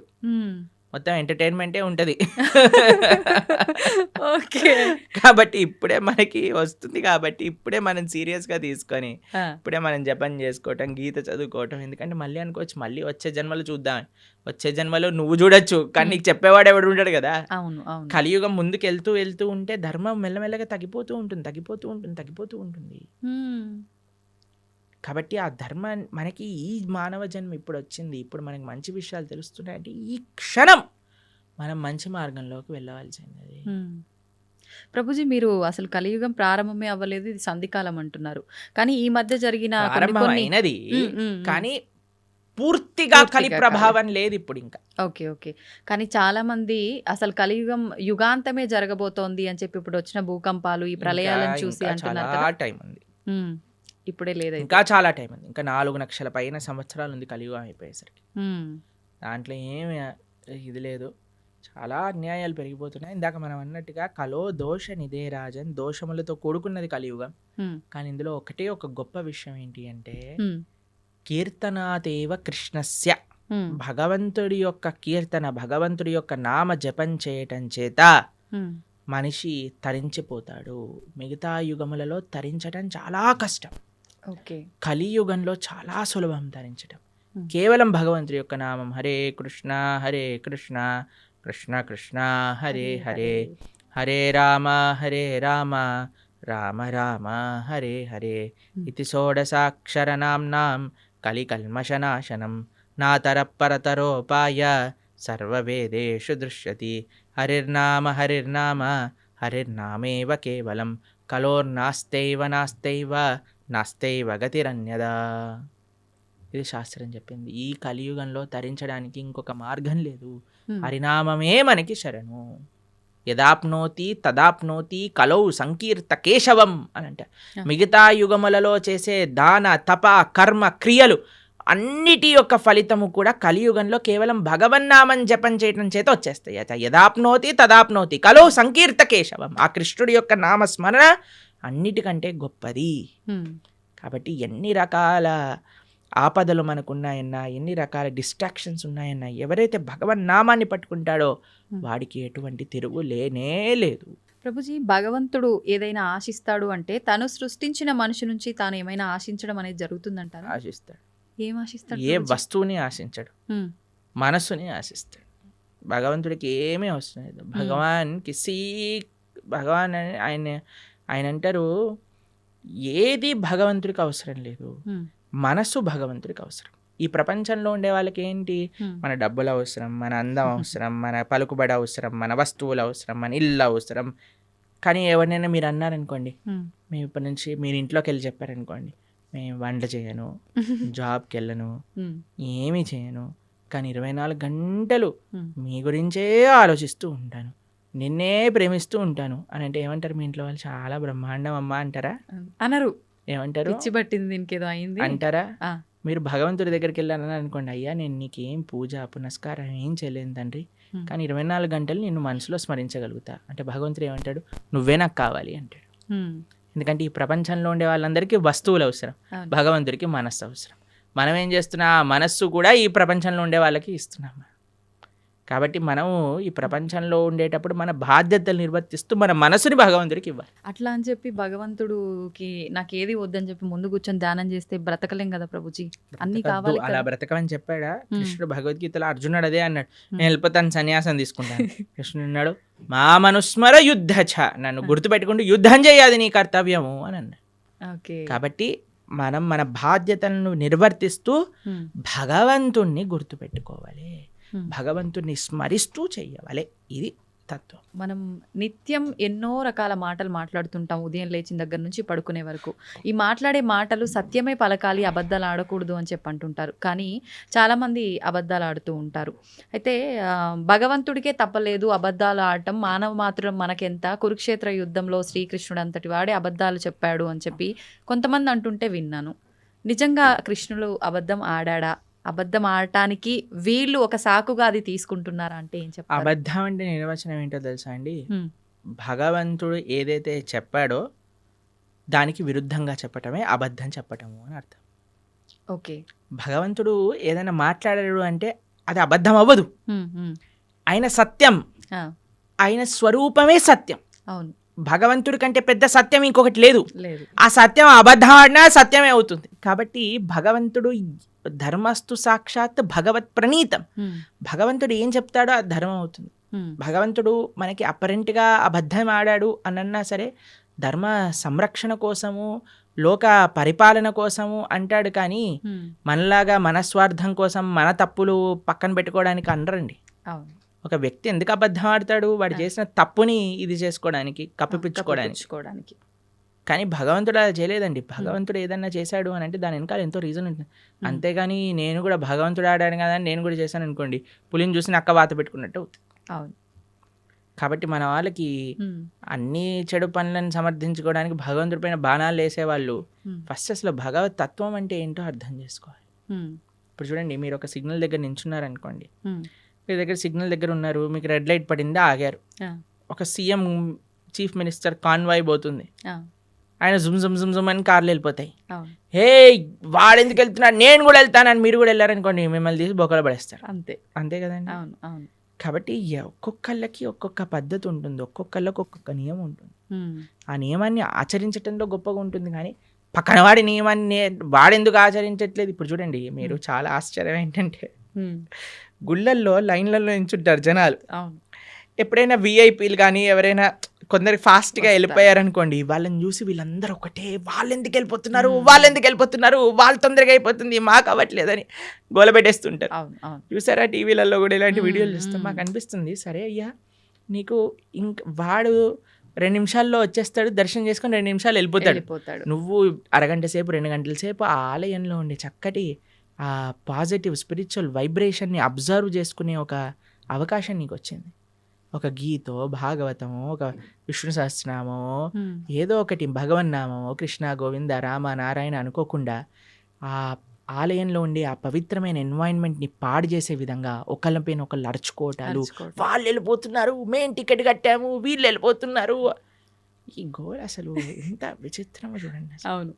[SPEAKER 3] మొత్తం ఎంటర్టైన్మెంటే ఉంటుంది.
[SPEAKER 2] ఓకే.
[SPEAKER 3] కాబట్టి ఇప్పుడే మనకి వస్తుంది, కాబట్టి ఇప్పుడే మనం సీరియస్గా తీసుకొని ఇప్పుడే మనం జపం చేసుకోవటం, గీత చదువుకోవటం. ఎందుకంటే మళ్ళీ అనుకోవచ్చు మళ్ళీ వచ్చే జన్మలో చూద్దాం. వచ్చే జన్మలో నువ్వు చూడొచ్చు, కానీ నీకు చెప్పేవాడు ఎవడు ఉంటాడు కదా.
[SPEAKER 2] అవును, అవును.
[SPEAKER 3] కలియుగం ముందుకు వెళ్తూ ఉంటే ధర్మం మెల్లమెల్లగా తగ్గిపోతూ ఉంటుంది. కాబట్టి ఆ ధర్మం మనకి ఈ మానవ జన్మ ఇప్పుడు వచ్చింది, ఇప్పుడు మనకి మంచి విషయాలు తెలుస్తున్నాయంటే ఈ క్షణం మనం మంచి మార్గంలోకి వెళ్ళవలసింది.
[SPEAKER 2] ప్రభుజీ, మీరు అసలు కలియుగం ప్రారంభమే అవ్వలేదు, ఇది సంధికాలం అంటున్నారు. కానీ ఈ మధ్య జరిగిన
[SPEAKER 3] ప్రారంభమైనది కానీ పూర్తిగా కలి ప్రభావం లేదు ఇప్పుడు ఇంకా.
[SPEAKER 2] Okay, okay. కానీ చాలా మంది అసలు కలియుగం యుగాంతమే జరగబోతోంది అని చెప్పి ఇప్పుడు వచ్చిన భూకంపాలు, ఈ ప్రళయాలను చూసి అంటున్నారు కదా.
[SPEAKER 3] టైం ఉంది,
[SPEAKER 2] ఇప్పుడే లేదా?
[SPEAKER 3] ఇంకా చాలా టైం ఉంది. ఇంకా 4 లక్షల పైన సంవత్సరాలు ఉంది కలియుగం అయిపోయేసరికి. దాంట్లో ఏమి ఇది లేదు. చాలా అన్యాయాలు పెరిగిపోతున్నాయి. ఇందాక మనం అన్నట్టుగా కలో దోష నిదే రాజన్, దోషములతో కూడుకున్నది కలియుగం. కానీ ఇందులో ఒక గొప్ప విషయం ఏంటి అంటే కీర్తనాదేవ కృష్ణస్య, భగవంతుడి యొక్క కీర్తన, భగవంతుడి యొక్క నామ జపం చేయటం చేత మనిషి తరించిపోతాడు. మిగతా యుగములలో తరించడం చాలా కష్టం. కలియుగంలో చాలా సులభం తరించడం. కేవలం భగవంతుడి యొక్క నామం హరే కృష్ణ కృష్ణ కృష్ణ హరే హరే, హరే రామ రామ రామ హరే హరే ఇది షోడశాక్షరనామ్నాం కలికల్మషనాశనం నాతరపరతరోపాయ సర్వవేదేషు దృశ్యతి. హరిర్నామ హరిర్నామేవ కేవలం నాస్తైవ గతిరన్యదా. ఇది శాస్త్రం చెప్పింది. ఈ కలియుగంలో తరించడానికి ఇంకొక మార్గం లేదు. హరినామమే మనకి శరణు. యదాప్నోతి తదాప్నోతి కలౌ సంకీర్త కేశవం అని అంటారు. మిగతా యుగములలో చేసే దాన తప కర్మ క్రియలు అన్నిటి యొక్క ఫలితము కూడా కలియుగంలో కేవలం భగవన్నామం జపం చేయటం చేత వచ్చేస్తాయి. యదాప్నోతి తదాప్నోతి కలో సంకీర్త కేశవం. ఆ కృష్ణుడి యొక్క నామస్మరణ అన్నిటికంటే గొప్పది. కాబట్టి ఎన్ని రకాల ఆపదలు మనకున్నాయన్నా, ఎన్ని రకాల డిస్ట్రాక్షన్స్ ఉన్నాయన్నా, ఎవరైతే భగవన్నామాన్ని పట్టుకుంటాడో వాడికి ఎటువంటి తిరుగు లేనే లేదు.
[SPEAKER 2] ప్రభుజీ, భగవంతుడు ఏదైనా ఆశిస్తాడు అంటే తను సృష్టించిన మనిషి నుంచి తాను ఏమైనా ఆశించడం అనేది జరుగుతుందంటారా?
[SPEAKER 3] ఆశిస్తాడు.
[SPEAKER 2] ఏం ఆశిస్తాడు?
[SPEAKER 3] ఏ వస్తువుని ఆశించడు, మనస్సుని ఆశిస్తాడు. భగవంతుడికి ఏమీ అవసరం లేదు. భగవాన్ ఆయన అంటారు ఏది భగవంతుడికి అవసరం లేదు, మనస్సు భగవంతుడికి అవసరం. ఈ ప్రపంచంలో ఉండే వాళ్ళకి ఏంటి, మన డబ్బులు అవసరం, మన అందం అవసరం, మన పలుకుబడి అవసరం, మన వస్తువులు అవసరం, మన ఇల్లు అవసరం. కానీ ఎవరినైనా మీరు అన్నారనుకోండి, మేము ఇప్పటి నుంచి మీరు ఇంట్లోకి వెళ్ళి చెప్పారనుకోండి, నేను వంట చేయను, జాబ్కి వెళ్ళను, ఏమీ చేయను, కానీ 24 గంటలు మీ గురించే ఆలోచిస్తూ ఉంటాను, నిన్నే ప్రేమిస్తూ ఉంటాను అని అంటే ఏమంటారు మీ ఇంట్లో వాళ్ళు? చాలా బ్రహ్మాండం అమ్మా అంటారా?
[SPEAKER 2] అనరు.
[SPEAKER 3] ఏమంటారు?
[SPEAKER 2] పిచ్చి పట్టింది, దీనికేదో అయింది
[SPEAKER 3] అంటారా?
[SPEAKER 2] ఆ.
[SPEAKER 3] మీరు భగవంతుడి దగ్గరికి వెళ్ళాలని అనుకోండి, అయ్యా నేను నీకేం పూజ పునస్కారం ఏం చేయలేను తండ్రి, కానీ 24 గంటలు నిన్ను మనసులో స్మరించగలుగుతా అంటే భగవంతుడు ఏమంటాడు? నువ్వే నాకు కావాలి అంటాడు. ఎందుకంటే ఈ ప్రపంచంలో ఉండే వాళ్ళందరికీ వస్తువులు అవసరం,
[SPEAKER 2] అవును.
[SPEAKER 3] భగవంతుడికి మనస్సు అవసరం. మనం ఏం చేస్తున్నా ఆ మనస్సు కూడా ఈ ప్రపంచంలో ఉండే వాళ్ళకి ఇస్తున్నాం. కాబట్టి మనము ఈ ప్రపంచంలో ఉండేటప్పుడు మన బాధ్యతలు నిర్వర్తిస్తూ మన మనసుని భగవంతుడికి ఇవ్వాలి.
[SPEAKER 2] అట్లా అని చెప్పి భగవంతుడికి నాకు ఏది వద్దని చెప్పి ముందు కూర్చొని ధ్యానం చేస్తే బ్రతకలేం కదా ప్రభుజీ, అన్ని కావాలి
[SPEAKER 3] అలా
[SPEAKER 2] కదా.
[SPEAKER 3] బ్రతకమని చెప్పాడా కృష్ణుడు? భగవద్గీతలో అర్జునుడు అదే అన్నాడు, నేను వెళ్ళిపోతాను, సన్యాసం తీసుకుంటాను. కృష్ణుడు అన్నాడు, మా మనుస్మర యుద్ధ నన్ను గుర్తుపెట్టుకుంటూ యుద్ధం చేయాలి నీ కర్తవ్యము అని అన్నాడు.
[SPEAKER 2] ఓకే.
[SPEAKER 3] కాబట్టి మనం మన బాధ్యతలను నిర్వర్తిస్తూ భగవంతుణ్ణి గుర్తుపెట్టుకోవాలి, భగవంతుణ్ణి స్మరిస్తూ చెయ్యవాలి. ఇది తత్వం.
[SPEAKER 2] మనం నిత్యం ఎన్నో రకాల మాటలు మాట్లాడుతుంటాం, ఉదయం లేచిన దగ్గర నుంచి పడుకునే వరకు. ఈ మాట్లాడే మాటలు సత్యమే పలకాలి, అబద్ధాలు ఆడకూడదు అని చెప్పి అంటుంటారు. కానీ చాలామంది అబద్ధాలు ఆడుతూ ఉంటారు. అయితే భగవంతుడికే తప్పలేదు అబద్ధాలు ఆడటం, మానవ మాత్రం మనకెంత, కురుక్షేత్ర యుద్ధంలో శ్రీకృష్ణుడు అంతటి వాడే అబద్ధాలు చెప్పాడు అని చెప్పి కొంతమంది అంటుంటే విన్నాను. నిజంగా కృష్ణుడు అబద్ధం ఆడా? అబద్ధం ఆడటానికి వీళ్ళు ఒక సాకుగా అది తీసుకుంటున్నారా అంటే ఏం చెప్పారు?
[SPEAKER 3] అబద్ధం అంటే నిర్వచనం ఏంటో తెలుసా అండి? భగవంతుడు ఏదైతే చెప్పాడో దానికి విరుద్ధంగా చెప్పటమే అబద్ధం చెప్పటము అని అర్థం.
[SPEAKER 2] ఓకే.
[SPEAKER 3] భగవంతుడు ఏదైనా మాట్లాడాడు అంటే అది అబద్ధం అవ్వదు. ఆయన సత్యం, ఆయన స్వరూపమే సత్యం.
[SPEAKER 2] అవును.
[SPEAKER 3] భగవంతుడి కంటే పెద్ద సత్యం ఇంకొకటి లేదు.
[SPEAKER 2] లేదు.
[SPEAKER 3] ఆ సత్యం అబద్ధం ఆడినా సత్యమే అవుతుంది. కాబట్టి భగవంతుడు ధర్మస్తు సాక్షాత్ భగవత్ ప్రణీతం. భగవంతుడు ఏం చెప్తాడో అది ధర్మం అవుతుంది. భగవంతుడు మనకి అపరెంట్గా అబద్ధం ఆడాడు అనన్నా సరే ధర్మ సంరక్షణ కోసము, లోక పరిపాలన కోసము అంటాడు. కానీ మనలాగా మన స్వార్థం కోసం మన తప్పులు పక్కన పెట్టుకోవడానికి అనరండి.
[SPEAKER 2] అవును.
[SPEAKER 3] ఒక వ్యక్తి ఎందుకు అబద్ధం ఆడతాడు? వాడు చేసిన తప్పుని ఇది చేసుకోవడానికి, కప్పిపుచ్చుకోవడానికి. కానీ భగవంతుడు అలా చేయలేదండి. భగవంతుడు ఏదన్నా చేశాడు అని అంటే దాని వెనకాల ఎంతో రీజన్ ఉంటుంది. అంతేగాని నేను కూడా భగవంతుడు ఆడాను కదా అని నేను కూడా చేశాను అనుకోండి, పులిని చూసి నక్క వాత పెట్టుకున్నట్టు అవుతుంది.
[SPEAKER 2] అవును.
[SPEAKER 3] కాబట్టి మన వాళ్ళకి అన్ని చెడు పనులను సమర్థించుకోవడానికి భగవంతుడి పైన బాణాలు వేసేవాళ్ళు ఫస్ట్ అసలు భగవత్ తత్వం అంటే ఏంటో అర్థం చేసుకోవాలి. ఇప్పుడు చూడండి, మీరు ఒక సిగ్నల్ దగ్గర నించున్నారనుకోండి, మీ దగ్గర సిగ్నల్ దగ్గర ఉన్నారు, మీకు రెడ్ లైట్ పడింది, ఆగారు. ఒక సీఎం, చీఫ్ మినిస్టర్ కాన్వాయ్ పోతుంది, ఆయన జుమ్ జుమ్ జుమ్ జుమ్ అని కార్లు వెళ్ళిపోతాయి. హే వాడు ఎందుకు వెళ్తున్నాడు, నేను కూడా వెళ్తానని మీరు కూడా వెళ్ళారనుకోండి, మిమ్మల్ని తీసి బొక్కలు పడేస్తారు. అంతే కదండి. కాబట్టి ఒక్కొక్కళ్ళకి ఒక్కొక్క పద్ధతి ఉంటుంది, ఒక్కొక్కళ్ళకి ఒక్కొక్క నియమం ఉంటుంది. ఆ నియమాన్ని ఆచరించడంలో గొప్పగా ఉంటుంది. కానీ పక్కన వాడి నియమాన్ని వాడెందుకు ఆచరించట్లేదు? ఇప్పుడు చూడండి, మీరు చాలా ఆశ్చర్యం ఏంటంటే గుళ్ళల్లో లైన్లలో నించుంటారు జనాలు. ఎప్పుడైనా విఐపీలు కానీ ఎవరైనా కొందరు ఫాస్ట్గా వెళ్ళిపోయారనుకోండి, వాళ్ళని చూసి వీళ్ళందరూ ఒకటే, వాళ్ళు ఎందుకు వెళ్ళిపోతున్నారు, వాళ్ళు తొందరగా అయిపోతుంది, మాకు అవ్వట్లేదని గోలబెట్టేస్తుంటారు. చూసారా టీవీలలో కూడా ఇలాంటి వీడియోలు చూస్తాం. మాకు అనిపిస్తుంది, సరే అయ్యా నీకు వాడు 2 నిమిషాల్లో వచ్చేస్తాడు, దర్శనం చేసుకొని 2 నిమిషాలు వెళ్ళిపోతాడు. నువ్వు అరగంట సేపు 2 గంటల సేపు ఆ ఆలయంలో ఉండే చక్కటి ఆ పాజిటివ్ స్పిరిచువల్ వైబ్రేషన్ని అబ్జర్వ్ చేసుకునే ఒక అవకాశం నీకు వచ్చింది. ఒక గీతో, భాగవతమో, ఒక విష్ణు సహస్రనామమో, ఏదో ఒకటి భగవన్నామమో, కృష్ణ గోవింద రామ నారాయణ అనుకోకుండా ఆ ఆలయంలో ఉండే ఆ పవిత్రమైన ఎన్వైరన్మెంట్ని పాడు చేసే విధంగా ఒకళ్ళపైన ఒకళ్ళు అరుచుకోవటాలు, వాళ్ళు వెళ్ళిపోతున్నారు, మేము టికెట్ కట్టాము, వీళ్ళు వెళ్ళిపోతున్నారు. ఈ గోల్ అసలు ఎంత విచిత్రమో చూడండి.
[SPEAKER 2] అవును.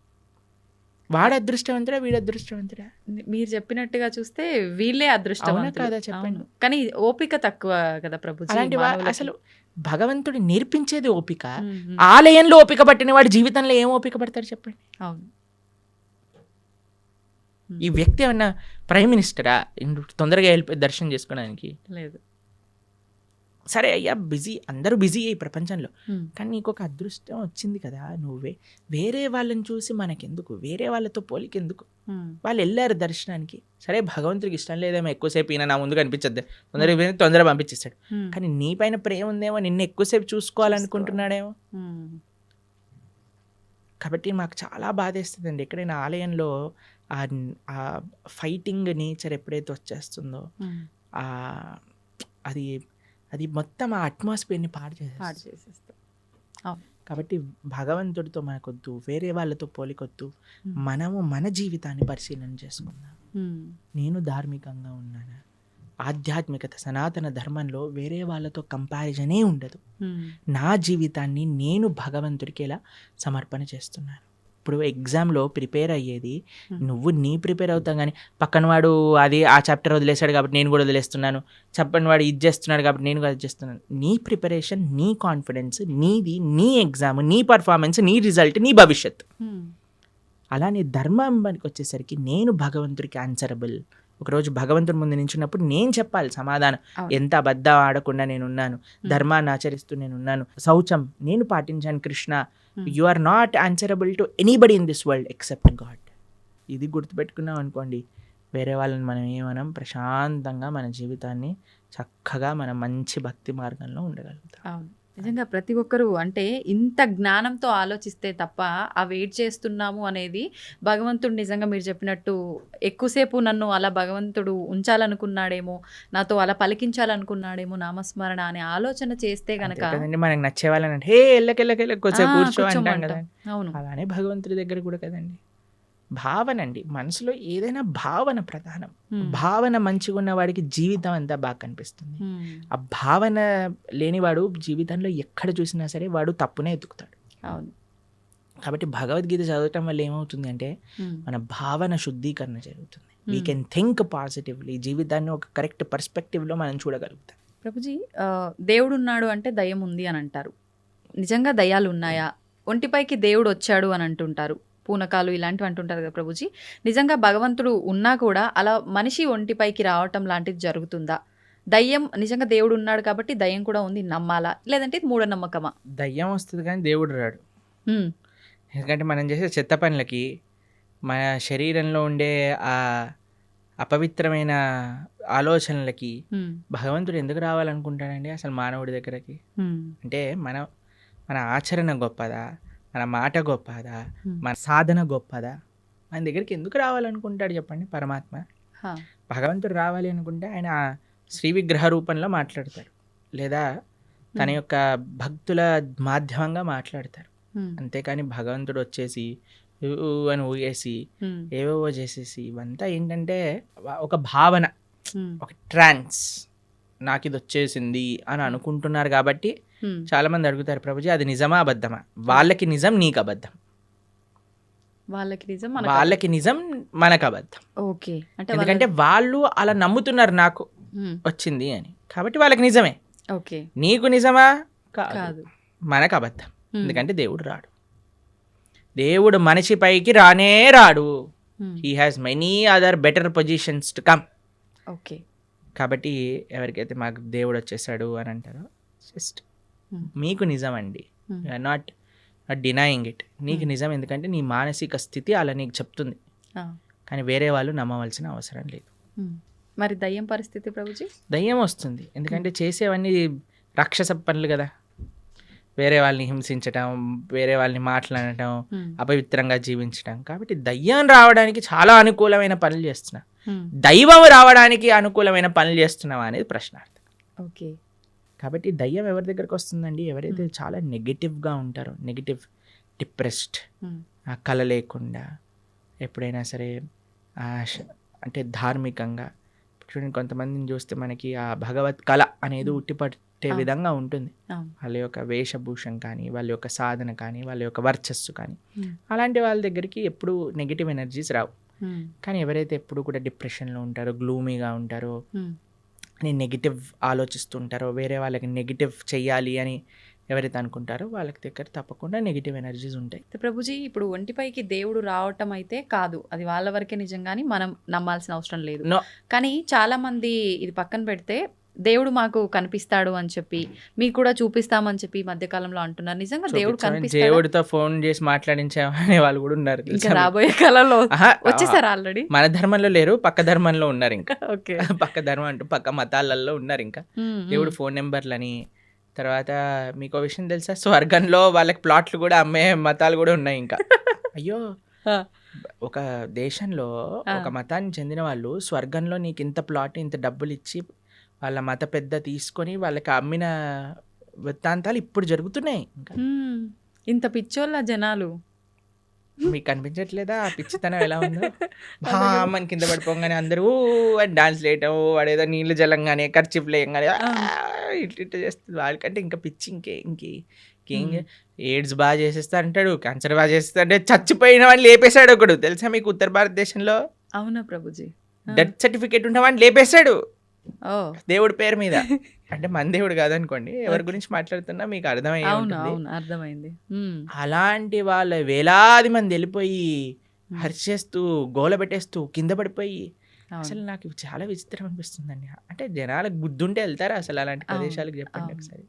[SPEAKER 3] వాడు అదృష్టవంతుడా, వీడు అదృష్టవంతుడా?
[SPEAKER 2] మీరు చెప్పినట్టుగా చూస్తే వీళ్ళే అదృష్టవంతులు కదా, చెప్పండి. కానీ ఓపిక తక్కువ కదా ప్రభుజీ.
[SPEAKER 3] అలాంటి అసలు భగవంతుడు నేర్పించేది ఓపిక. ఆలయంలో ఓపిక పట్టిన వాడు జీవితంలో ఏం ఓపిక పడతాడు చెప్పండి.
[SPEAKER 2] అవును.
[SPEAKER 3] ఈ వ్యక్తి ఏమన్నా ప్రైమ్ మినిస్టరా తొందరగా వెళ్ళిపోయి దర్శనం చేసుకోవడానికి?
[SPEAKER 2] లేదు.
[SPEAKER 3] సరే అయ్యా, బిజీ, అందరూ బిజీ ఈ ప్రపంచంలో, కానీ నీకు ఒక అదృష్టం వచ్చింది కదా, నువ్వే వేరే వాళ్ళని చూసి మనకెందుకు, వేరే వాళ్ళతో పోలికెందుకు? వాళ్ళు వెళ్ళారు దర్శనానికి, సరే భగవంతుడికి ఇష్టం లేదేమో ఎక్కువసేపు ఈయన నా ముందు కనిపించద్దు, తొందరగా పంపించేస్తాడు. కానీ నీ పైన ప్రేమ ఉందేమో, నిన్ను ఎక్కువసేపు చూసుకోవాలనుకుంటున్నాడేమో. కాబట్టి మాకు చాలా బాధేస్తుందండి. ఎక్కడైనా ఆలయంలో ఆ ఫైటింగ్ నేచర్ ఎప్పుడైతే వచ్చేస్తుందో అది అది మొత్తం ఆ అట్మాస్ఫియర్ని పాడు చేసేస్తుంది. కాబట్టి భగవంతుడితో మనకొద్దు, వేరే వాళ్ళతో పోలికొద్దు. మనము మన జీవితాన్ని పరిశీలన చేసుకుందాం. నేను ధార్మికంగా ఉన్నానా? ఆధ్యాత్మికత సనాతన ధర్మంలో వేరే వాళ్ళతో కంపారిజనే ఉండదు. నా జీవితాన్ని నేను భగవంతుడికి ఎలా సమర్పణ చేస్తున్నాను. ఇప్పుడు ఎగ్జామ్లో ప్రిపేర్ అయ్యేది నువ్వు ప్రిపేర్ అవుతావు, కానీ పక్కన వాడు ఆ చాప్టర్ వదిలేశాడు కాబట్టి నేను కూడా వదిలేస్తున్నాను, చెప్పని వాడు ఇది చేస్తున్నాడు కాబట్టి నేను కూడా అది చేస్తున్నాను. నీ ప్రిపరేషన్, నీ కాన్ఫిడెన్స్ నీది, నీ ఎగ్జామ్, నీ పర్ఫార్మెన్స్, నీ రిజల్ట్, నీ భవిష్యత్. అలానే ధర్మానికి వచ్చేసరికి నేను భగవంతుడికి ఆన్సరబుల్. ఒకరోజు భగవంతుడి ముందు నించున్నప్పుడు నేను చెప్పాలి సమాధానం. ఎంత అబద్ధం ఆడకుండా నేనున్నాను, ధర్మాన్ని ఆచరిస్తూ నేనున్నాను, శౌచం నేను పాటించాను. Krishna, you are not answerable to anybody in this world except God. ఇది గుర్తుపెట్టుకున్నాం అనుకోండి, వేరే వాళ్ళని మనం ఏమనం, ప్రశాంతంగా మన జీవితాన్ని చక్కగా మన మంచి భక్తి మార్గంలో ఉండగలుగుతాం.
[SPEAKER 2] నిజంగా ప్రతి ఒక్కరూ అంటే ఇంత జ్ఞానంతో ఆలోచిస్తే తప్ప ఆ వెయిట్ చేస్తున్నాము అనేది భగవంతుడు నిజంగా మీరు చెప్పినట్టు ఎక్కువసేపు నన్ను అలా భగవంతుడు ఉంచాలనుకున్నాడేమో, నాతో అలా పలికించాలనుకున్నాడేమో నామస్మరణ అనే ఆలోచన చేస్తే గనక
[SPEAKER 3] మనకు నచ్చే వాళ్ళని హే ఎల్లకెళ్ళకెళ్ళ కూర్చో అంటాం కదా.
[SPEAKER 2] అవును,
[SPEAKER 3] అలానే భగవంతుడి దగ్గర కూడా కదండి. భావన అండి, మనసులో ఏదైనా భావన ప్రధానం. భావన మంచిగా ఉన్న వాడికి జీవితం అంతా బాగా కనిపిస్తుంది. ఆ భావన లేనివాడు జీవితంలో ఎక్కడ చూసినా సరే వాడు తప్పునే ఎత్తుకుతాడు.
[SPEAKER 2] అవును.
[SPEAKER 3] కాబట్టి భగవద్గీత చదవటం వల్ల ఏమవుతుంది అంటే మన భావన శుద్ధీకరణ జరుగుతుంది. వీ కెన్ థింక్ పాజిటివ్లీ, జీవితాన్ని ఒక కరెక్ట్ పర్స్పెక్టివ్లో మనం చూడగలుగుతాం.
[SPEAKER 2] ప్రభుజీ, దేవుడు ఉన్నాడు అంటే దయ్యం ఉంది అని అంటారు. నిజంగా దయ్యాలు ఉన్నాయా? ఒంటిపైకి దేవుడు వచ్చాడు అని అంటుంటారు, పూనకాలు ఇలాంటివి అంటుంటారు కదా ప్రభుజీ. నిజంగా భగవంతుడు ఉన్నా కూడా అలా మనిషి ఒంటిపైకి రావటం లాంటిది జరుగుతుందా? దయ్యం నిజంగా దేవుడు ఉన్నాడు కాబట్టి దయ్యం కూడా ఉంది నమ్మాలా, లేదంటే మూఢనమ్మకమా?
[SPEAKER 3] దయ్యం వస్తుంది కానీ దేవుడు రాడు. ఎందుకంటే మనం చేసే చెత్త పనులకి, మన శరీరంలో ఉండే ఆ అపవిత్రమైన ఆలోచనలకి భగవంతుడు ఎందుకు రావాలనుకుంటాడండి అసలు మానవుడి దగ్గరకి? అంటే మన ఆచరణ గొప్పదా, మన మాట గొప్పదా, మన సాధన గొప్పదా? మన దగ్గరికి ఎందుకు రావాలనుకుంటాడు చెప్పండి పరమాత్మ? భగవంతుడు రావాలి అనుకుంటే ఆయన శ్రీ విగ్రహ రూపంలో మాట్లాడతారు, లేదా తన యొక్క భక్తుల మాధ్యమంగా మాట్లాడతారు. అంతేకాని భగవంతుడు వచ్చేసి అని ఊగేసి ఏవేవో చేసేసి ఇవంతా ఏంటంటే ఒక భావన, ఒక ట్రాన్స్, నాకు ఇది వచ్చేసింది అని అనుకుంటున్నారు. కాబట్టి చాలా మంది అడుగుతారు, ప్రభుజీ అది నిజమా అబద్ధమా? వాళ్ళకి నిజం, నీకు అబద్ధం. వాళ్ళకి నిజం, మనకు అబద్ధం.
[SPEAKER 2] ఓకే,
[SPEAKER 3] ఎందుకంటే వాళ్ళు అలా నమ్ముతున్నారు నాకు వచ్చింది అని, కాబట్టి వాళ్ళకి నిజమే.
[SPEAKER 2] ఓకే,
[SPEAKER 3] నీకు నిజమా? కాదు, మనకు అబద్ధం. ఎందుకంటే దేవుడు రాడు, దేవుడు మనిషి పైకి రానే రాడు. He has many other better positions to come.
[SPEAKER 2] Okay,
[SPEAKER 3] కాబట్టి ఎవరికైతే మాకు దేవుడు వచ్చేసాడు అని అంటారో జస్ట్ మీకు నిజం అండి, యూఆర్ నాట్ డినయింగ్ ఇట్. నీకు నిజం, ఎందుకంటే నీ మానసిక స్థితి అలా నీకు చెప్తుంది. కానీ వేరే వాళ్ళు నమ్మవలసిన అవసరం లేదు.
[SPEAKER 2] మరి దయ్యం పరిస్థితి ప్రభుజీ?
[SPEAKER 3] దయ్యం వస్తుంది ఎందుకంటే చేసేవన్నీ రాక్షస పనులు కదా. వేరే వాళ్ళని హింసించటం, వేరే వాళ్ళని మాట్లాడటం, అపవిత్రంగా జీవించటం. కాబట్టి దయ్యం రావడానికి చాలా అనుకూలమైన పనులు చేస్తున్నా, దైవం రావడానికి అనుకూలమైన పనులు చేస్తున్నావా అనేది ప్రశ్నార్థం.
[SPEAKER 2] ఓకే,
[SPEAKER 3] కాబట్టి దయ్యం ఎవరి దగ్గరకు వస్తుందండి? ఎవరైతే చాలా నెగిటివ్గా ఉంటారో, నెగిటివ్, డిప్రెస్డ్, కళ లేకుండా, ఎప్పుడైనా సరే అంటే ధార్మికంగా. చూడండి, కొంతమందిని చూస్తే మనకి ఆ భగవత్ కళ అనేది ఉట్టిపట్టే విధంగా ఉంటుంది. వాళ్ళ యొక్క వేషభూషం కానీ, వాళ్ళ యొక్క సాధన కానీ, వాళ్ళ యొక్క వర్చస్సు కానీ, అలాంటి వాళ్ళ దగ్గరికి ఎప్పుడు నెగిటివ్ ఎనర్జీస్ రావు. కానీ ఎవరైతే ఎప్పుడు కూడా డిప్రెషన్లో ఉంటారో, గ్లూమీగా ఉంటారో, అని నెగిటివ్ ఆలోచిస్తుంటారో, వేరే వాళ్ళకి నెగిటివ్ చెయ్యాలి అని ఎవరైతే అనుకుంటారో వాళ్ళకి దగ్గర తప్పకుండా నెగిటివ్ ఎనర్జీస్ ఉంటాయి.
[SPEAKER 2] ప్రభుజీ, ఇప్పుడు ఒంటిపైకి దేవుడు రావటం అయితే కాదు, అది వాళ్ళ వరకే నిజం, కానీ మనం నమ్మాల్సిన అవసరం లేదు. కానీ చాలా మంది ఇది పక్కన పెడితే దేవుడు మాకు కనిపిస్తాడు అని చెప్పి, మీకు కూడా చూపిస్తామని చెప్పి ఈ మధ్యకాలంలో అంటున్నారు. నిజంగా దేవుడు కనిపిస్తాడు?
[SPEAKER 3] దేవుడితో ఫోన్ చేసి మాట్లాడించే వాళ్ళు కూడా ఉన్నారు.
[SPEAKER 2] ఇంకా రాబోయే కాలంలో వచ్చేసారు ఆల్రెడీ.
[SPEAKER 3] మన ధర్మంలో లేరు, పక్క ధర్మంలో ఉన్నారు. ఇంకా
[SPEAKER 2] ఓకే,
[SPEAKER 3] పక్క ధర్మం అంటూ పక్క మతాలలో ఉన్నారు. ఇంకా దేవుడు ఫోన్ నెంబర్లని, తర్వాత మీకో విషయం తెలుసా? స్వర్గంలో వాళ్ళకి ప్లాట్లు కూడా అమ్మే మతాలు కూడా ఉన్నాయి ఇంకా. అయ్యో!
[SPEAKER 2] ఆ.
[SPEAKER 3] ఒక దేశంలో ఒక మతానికి చెందిన వాళ్ళు స్వర్గంలో నీకు ఇంత ప్లాట్, ఇంత డబ్బులిచ్చి వాళ్ళ మత పెద్ద తీసుకొని వాళ్ళకి అమ్మిన వృత్తాంతాలు ఇప్పుడు జరుగుతున్నాయి ఇంకా.
[SPEAKER 2] ఇంత పిచ్చోళ్ళ జనాలు.
[SPEAKER 3] మీకు కనిపించట్లేదా ఆ పిచ్చితనం ఎలా ఉందో? మన కింద పడిపోగానే అందరూ అని డాన్స్ వేయటం, వాడేదో నీళ్ళు జలంగానే ఖర్చీఫ్లు వేయగానే ఇట్లా చేస్తుంది. వాళ్ళకంటే ఇంకా పిచ్చి ఇంకేం ఎయిడ్స్ బాగా చేసేస్తా అంటాడు, క్యాన్సర్ బాగా చేస్తా అంటే చచ్చిపోయిన వాడిని లేపేశాడు ఒకడు తెలుసా మీకు? ఉత్తర భారతదేశంలో
[SPEAKER 2] అవునా ప్రభుజీ?
[SPEAKER 3] డెత్ సర్టిఫికేట్ ఉన్న వాడిని లేపేశాడు
[SPEAKER 2] ఓ
[SPEAKER 3] దేవుడి పేరు మీద. అంటే మన దేవుడు కాదనుకోండి, ఎవరి గురించి మాట్లాడుతున్నా మీకు అర్థమయ్యే
[SPEAKER 2] అవును
[SPEAKER 3] ఉంటుంది.
[SPEAKER 2] అవును అర్థమైంది.
[SPEAKER 3] అలాంటి వాళ్ళ వేలాది మంది వెళ్ళిపోయి హర్షేస్తూ గోల పెట్టేస్తూ కింద పడిపోయి అసలు నాకు ఇవి చాలా విచిత్రం అనిపిస్తుందండి. అంటే జనాలకు బుద్ధుంటే వెళ్తారా అసలు అలాంటి ప్రదేశాలకు? చెప్పండి ఒకసారి.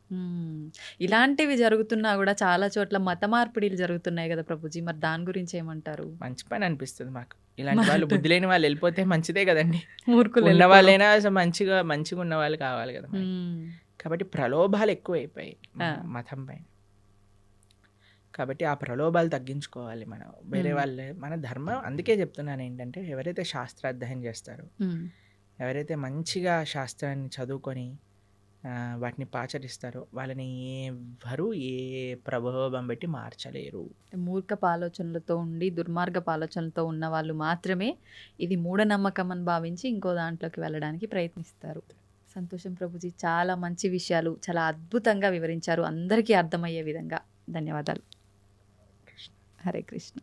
[SPEAKER 2] ఇలాంటివి జరుగుతున్నా కూడా చాలా చోట్ల మత మార్పిడిలు జరుగుతున్నాయి కదా ప్రభుజీ, మరి దాని గురించి ఏమంటారు?
[SPEAKER 3] మంచి పని అనిపిస్తుంది మాకు. ఇలాంటి వాళ్ళు బుద్ధి లేని వాళ్ళు వెళ్ళిపోతే మంచిదే కదండి.
[SPEAKER 2] మూర్ఖులు
[SPEAKER 3] ఉన్న వాళ్ళైనా అసలు మంచిగా ఉన్న వాళ్ళు కావాలి కదా మనకి. కాబట్టి ప్రలోభాలు ఎక్కువైపోయాయి మతం పైన. కాబట్టి ఆ ప్రలోభాలు తగ్గించుకోవాలి మనం. వేరే వాళ్ళే మన ధర్మం. అందుకే చెప్తున్నాను ఏంటంటే, ఎవరైతే శాస్త్రాధ్యయనం చేస్తారో, ఎవరైతే మంచిగా శాస్త్రాన్ని చదువుకొని వాటిని పాచరిస్తారో వాళ్ళని ఎవ్వరూ ఏ ప్రభావం పెట్టి మార్చలేరు.
[SPEAKER 2] మూర్ఖపు ఆలోచనలతో ఉండి దుర్మార్గపు ఆలోచనలతో ఉన్న వాళ్ళు మాత్రమే ఇది మూఢనమ్మకం అని భావించి ఇంకో దాంట్లోకి వెళ్ళడానికి ప్రయత్నిస్తారు. సంతోషం ప్రభుజీ, చాలా మంచి విషయాలు చాలా అద్భుతంగా వివరించారు, అందరికీ అర్థమయ్యే విధంగా. ధన్యవాదాలు. హరే కృష్ణ.